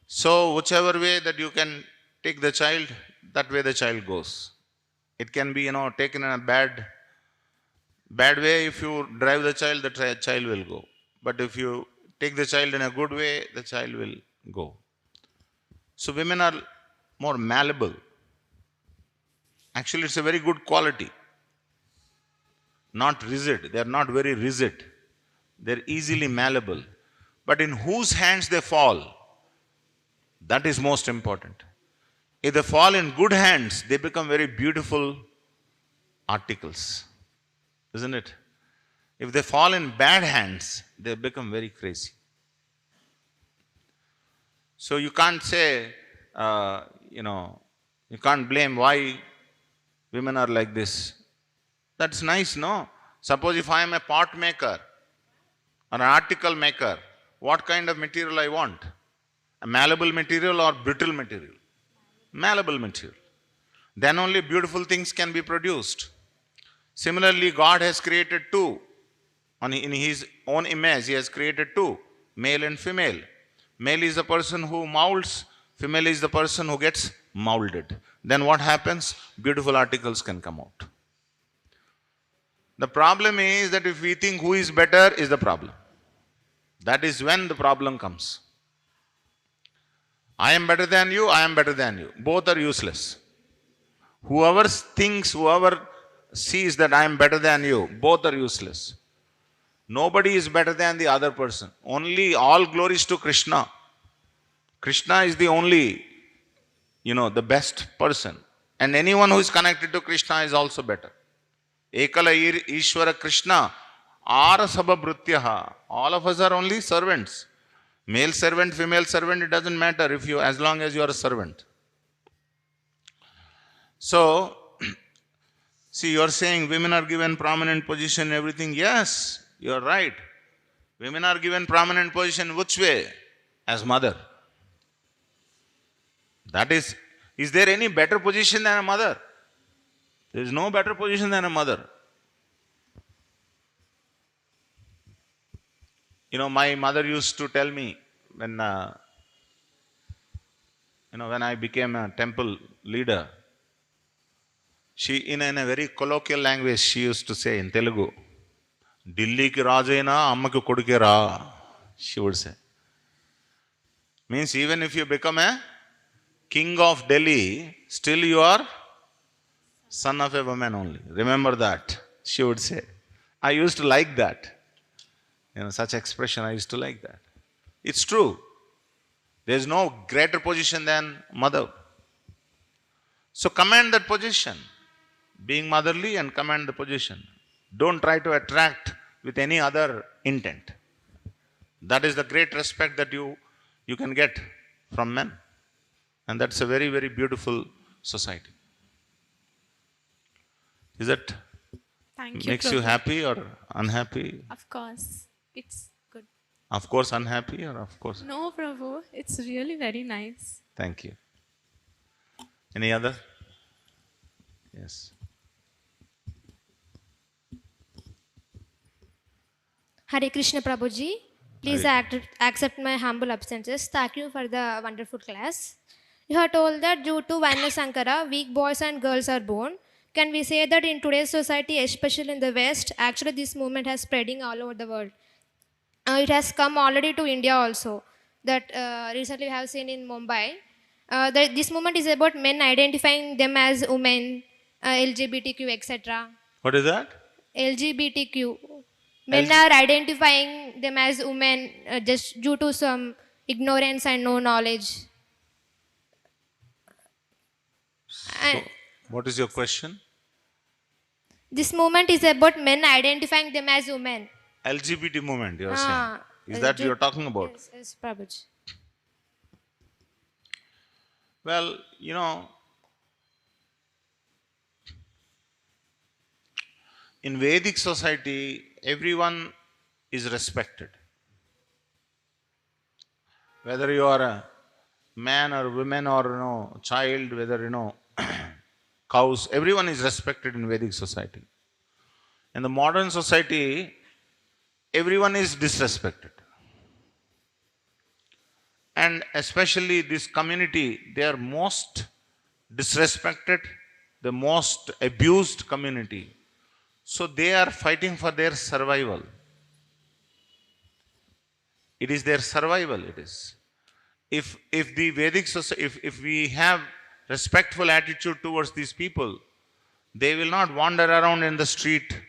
So whichever way that you can take the child, that way the child goes. It can be, taken in a bad way. If you drive the child, the child will go. But if you take the child in a good way, the child will go. So women are more malleable. Actually, it's a very good quality. Not rigid. They are not very rigid. They're easily malleable. But in whose hands they fall, that is most important. If they fall in good hands, they become very beautiful articles. Isn't it? If they fall in bad hands, they become very crazy. So you can't say, you can't blame why women are like this. That's nice, no? Suppose if I am a pot maker or an article maker, what kind of material I want? A malleable material or brittle material? Malleable material. Then only beautiful things can be produced. Similarly, God has created two. In His own image, He has created two, male and female. Male is the person who molds, female is the person who gets molded. Then what happens? Beautiful articles can come out. The problem is that if we think who is better is the problem. That is when the problem comes. I am better than you, I am better than you. Both are useless. Whoever sees that I am better than you, both are useless. Nobody is better than the other person. Only all glories to Krishna. Krishna is the only, the best person. And anyone who is connected to Krishna is also better. Ekala Ishvara Krishna Ara Sabha. All of us are only servants. Male servant, female servant, it doesn't matter as long as you are a servant. So, see, you are saying women are given prominent position, everything. Yes, you are right. Women are given prominent position which way? As mother. That is there any better position than a mother? There is no better position than a mother. My mother used to tell me when I became a temple leader, she, in a very colloquial language, she used to say in Telugu, Dilli ki rajaina amma ki koduke ra, she would say. Means even if you become a king of Delhi, still you are son of a woman only. Remember that, she would say. I used to like that. Such expression, I used to like that. It's true. There is no greater position than mother. So command that position. Being motherly and command the position. Don't try to attract with any other intent. That is the great respect that you can get from men. And that's a very, very beautiful society. Is that Thank you, makes Prabhu. you happy or unhappy? Of course, it's good. Of course unhappy or of course? No, Prabhu, it's really very nice. Thank you. Any other? Yes. Hare Krishna Prabhuji, please accept my humble obeisances. Thank you for the wonderful class. You have told that due to Varna Sankara, weak boys and girls are born. Can we say that in today's society, especially in the West, actually this movement has spreading all over the world? It has come already to India also. That recently we have seen in Mumbai. That this movement is about men identifying them as women, LGBTQ, etc. What is that? LGBTQ. Men are identifying them as women just due to some ignorance and no knowledge. So, what is your question? This movement is about men identifying them as women. LGBT movement, you are saying. Is that you are talking about? Yes, Prabhuji. Well, in Vedic society, everyone is respected. Whether you are a man or woman or child, whether cows, everyone is respected in Vedic society. In the modern society, everyone is disrespected. And especially this community, they are most disrespected, the most abused community. So they are fighting for their survival. It is their survival, it is. If the Vedic society, if we have respectful attitude towards these people, they will not wander around in the street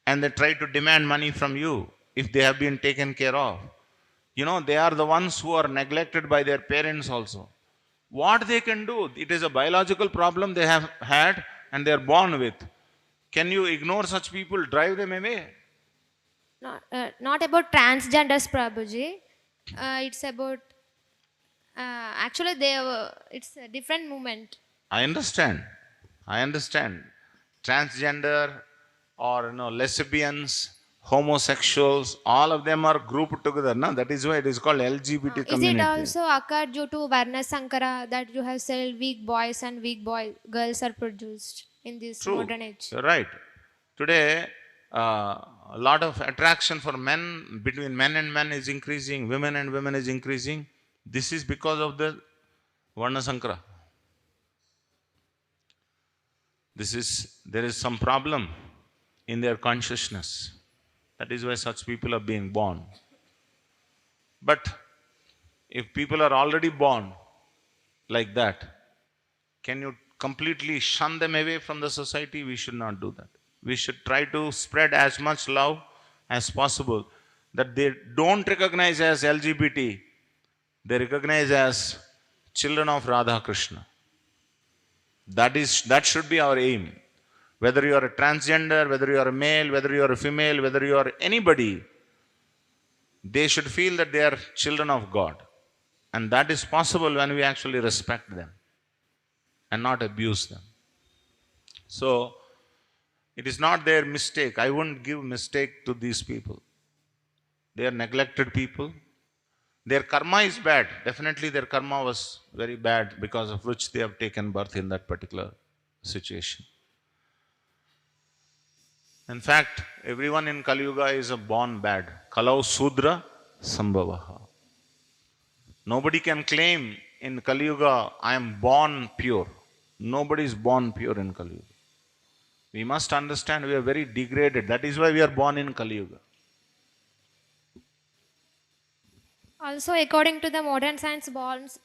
and they try to demand money from you if they have been taken care of. They are the ones who are neglected by their parents also. What they can do? It is a biological problem they have had and they are born with. Can you ignore such people, drive them away? Not about transgenders, Prabhuji. It's about actually it's a different movement. I understand. I understand. Transgender or lesbians, homosexuals, all of them are grouped together. No? That is why it is called LGBT Is it community. also occurred due to Varna Sankara that you have said weak boys and weak girls are produced in this True. modern age? You're right. Today, a lot of attraction for men between men and men is increasing, women and women is increasing. This is because of the Varna Sankara. There is some problem in their consciousness. That is why such people are being born. But if people are already born like that, can you completely shun them away from the society? We should not do that. We should try to spread as much love as possible, that they don't recognize as LGBT, they recognize as children of Radha Krishna. That should be our aim. Whether you are a transgender, whether you are a male, whether you are a female, whether you are anybody, they should feel that they are children of God. And that is possible when we actually respect them and not abuse them. So, it is not their mistake. I wouldn't give mistake to these people. They are neglected people. Their karma is bad. Definitely their karma was very bad, because of which they have taken birth in that particular situation. In fact, everyone in Kali Yuga is born bad. Kalau Sudra Sambhavaha. Nobody can claim in Kali Yuga, I am born pure. Nobody is born pure in Kali Yuga. We must understand we are very degraded. That is why we are born in Kali Yuga. Also, according to the modern science,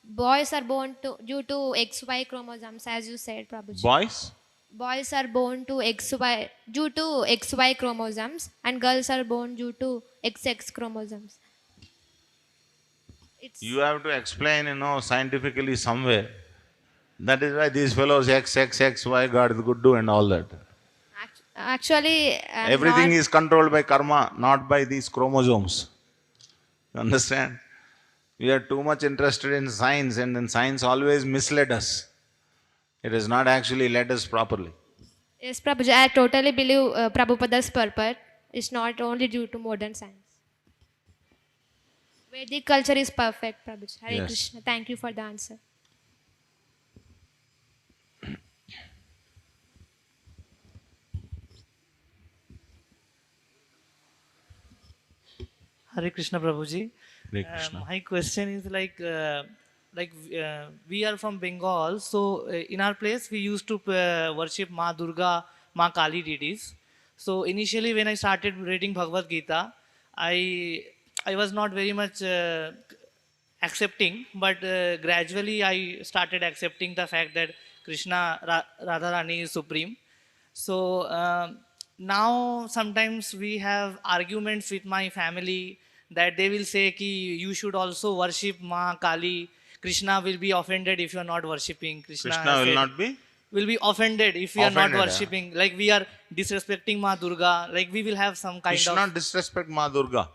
boys are born due to XY chromosomes, as you said, Prabhuji. Boys are born due to XY chromosomes, and girls are born due to XX chromosomes. You have to explain, scientifically somewhere. That is why these fellows X, Y, God is good do and all that. Actually, everything is controlled by karma, not by these chromosomes. You understand? We are too much interested in science, and then science always misled us. It has not actually led us properly. Yes, Prabhuji, I totally believe Prabhupada's purport is not only due to modern science. Vedic culture is perfect, Prabhuji. Hare Krishna. Thank you for the answer. Hare Krishna, Prabhuji. Hare Krishna. My question is we are from Bengal, so in our place we used to worship Ma Durga, Ma Kali deities. So initially when I started reading Bhagavad Gita, I was not very much accepting, but gradually I started accepting the fact that Radharani is supreme. So now sometimes we have arguments with my family that they will say ki you should also worship Ma Kali. Krishna will be offended if you are not worshipping. Krishna will be offended if we are not worshipping. Like we are disrespecting Ma Durga. Like we will have some kind of... You should not disrespect Ma Durga,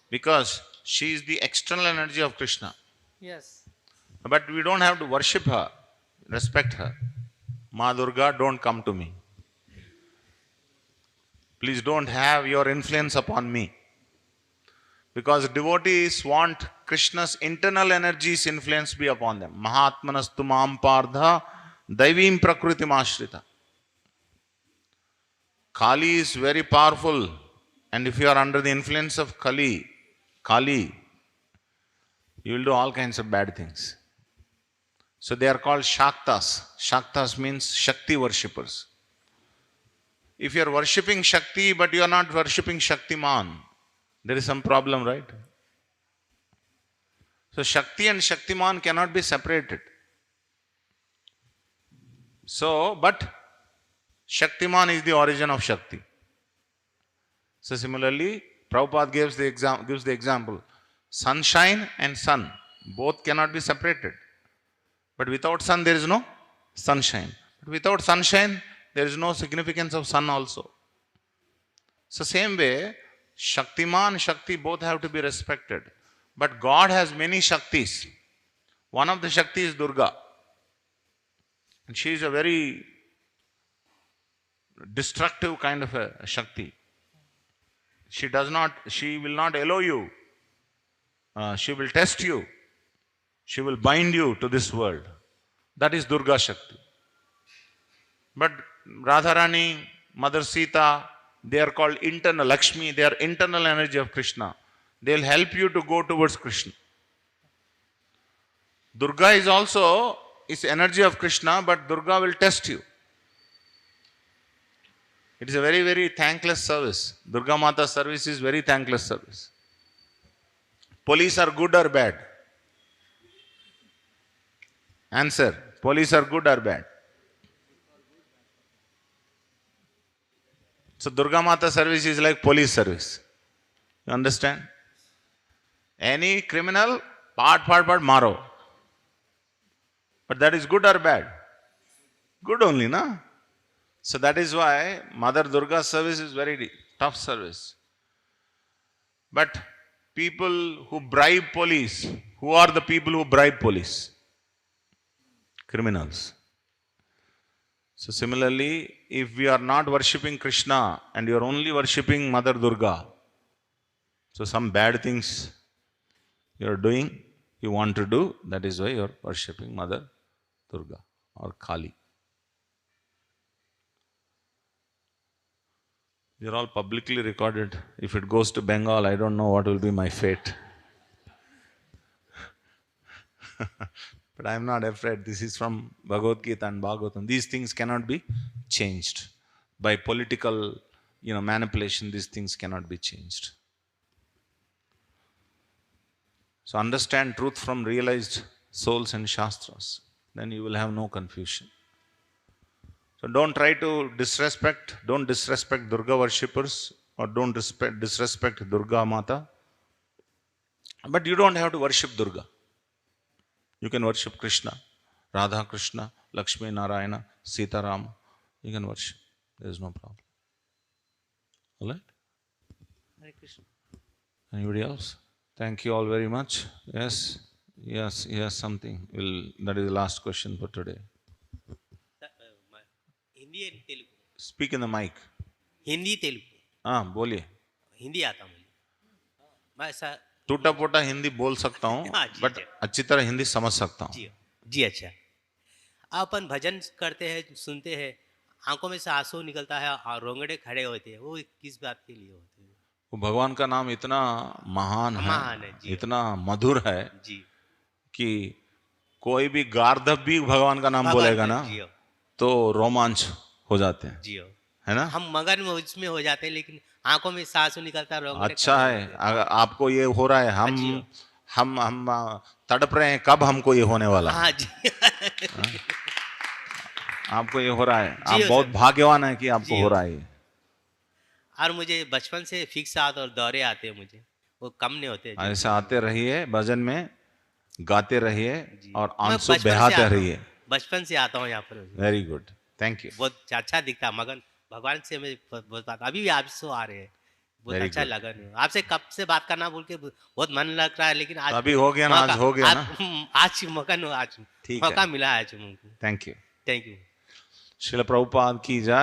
because she is the external energy of Krishna. Yes. But we don't have to worship her, respect her. Ma Durga, don't come to me. Please don't have your influence upon me. Because devotees want Krishna's internal energies influence be upon them. Mahatmanastu mam pardha daivim prakritim ashrita. Kali is very powerful, and if you are under the influence of Kali, you will do all kinds of bad things. So they are called Shaktas. Shaktas means Shakti worshippers. If you are worshipping Shakti but you are not worshipping Shaktiman, there is some problem, right? So Shakti and Shaktiman cannot be separated. So, but Shaktiman is the origin of Shakti. So similarly, Prabhupada gives the example, sunshine and sun, both cannot be separated. But without sun there is no sunshine. But without sunshine there is no significance of sun also. So same way, Shaktiman, Shakti both have to be respected. But God has many Shaktis. One of the Shakti is Durga. And she is a very destructive kind of a Shakti. She will not allow you. She will test you. She will bind you to this world. That is Durga Shakti. But Radharani, Mother Sita, they are called internal Lakshmi. They are internal energy of Krishna. They will help you to go towards Krishna. Durga is also energy of Krishna, but Durga will test you. It is a very, very thankless service. Durga Mata service is very thankless service. Police are good or bad? Answer. Police are good or bad? So Durga Mata service is like police service. You understand? Any criminal, part, maro. But that is good or bad? Good only, na? So that is why Mother Durga's service is very tough service. But people who bribe police, who are the people who bribe police? Criminals. So similarly, if we are not worshipping Krishna and you are only worshipping Mother Durga, so some bad things you are doing, you want to do, that is why you are worshipping Mother Durga or Kali. You are all publicly recorded. If it goes to Bengal, I don't know what will be my fate. But I am not afraid. This is from Bhagavad Gita and Bhagavatam. These things cannot be changed. By political manipulation, these things cannot be changed. So understand truth from realized souls and shastras. Then you will have no confusion. So don't try to disrespect Durga worshippers or don't disrespect Durga Mata. But you don't have to worship Durga. You can worship Krishna, Radha Krishna, Lakshmi Narayana, Sita Rama. You can worship. There is no problem. All right? Hare Krishna. Anybody else? Thank you all very much. Yes, something. That is the last question for today. Hindi and Telugu. Speak in the mic. Hindi Telugu. हाँ, बोलिए. हिंदी आता मुझे. मैं ऐसा टूटा पोटा हिंदी बोल सकता हूँ, बट अच्छी तरह हिंदी समझ सकता हूँ. जी अच्छा. अपन भजन करते हैं, सुनते हैं, आंखों में से आंसू निकलता है और रोंगटे खड़े होते हैं. वो किस बात के लिए होते हैं? वो भगवान का नाम इतना महान है इतना मधुर है कि कोई भी गार्धब भी भगवान का नाम बोलेगा ना तो रोमांच हो जाते हैं. है ना? हम मगन में उसमें हो जाते हैं, लेकिन आंखों में सांस निकलता है. अच्छा है. अगर आपको ये हो रहा है, हम तड़प रहे हैं, कब हमको ये होने वाला है? हाँ जी. आपको ये हो रहा है, आप बहुत भाग्यवान है कि आपको हो रहा है. और मुझे बचपन से फिक्स आते और दौरे आते हैं, मुझे वो कम नहीं होते. ऐसे आते रहिए, भजन में गाते रहिए और आंसू बहाते रहिए. बचपन से आता हूँ यहाँ पर. Very good, thank you. बहुत अच्छा दिखता है मगन भगवान से. मैं बहुत बात अभी भी आपसे आ रहे हैं. बहुत अच्छा लगा. आपसे कब से बात करना बोल के बहुत मन लग रहा है, लेकिन आज अभी हो गया ना. आज हो गया ना. आज मगन आज मौका मिला है. Thank you. Thank you. Srila Prabhupada की जय.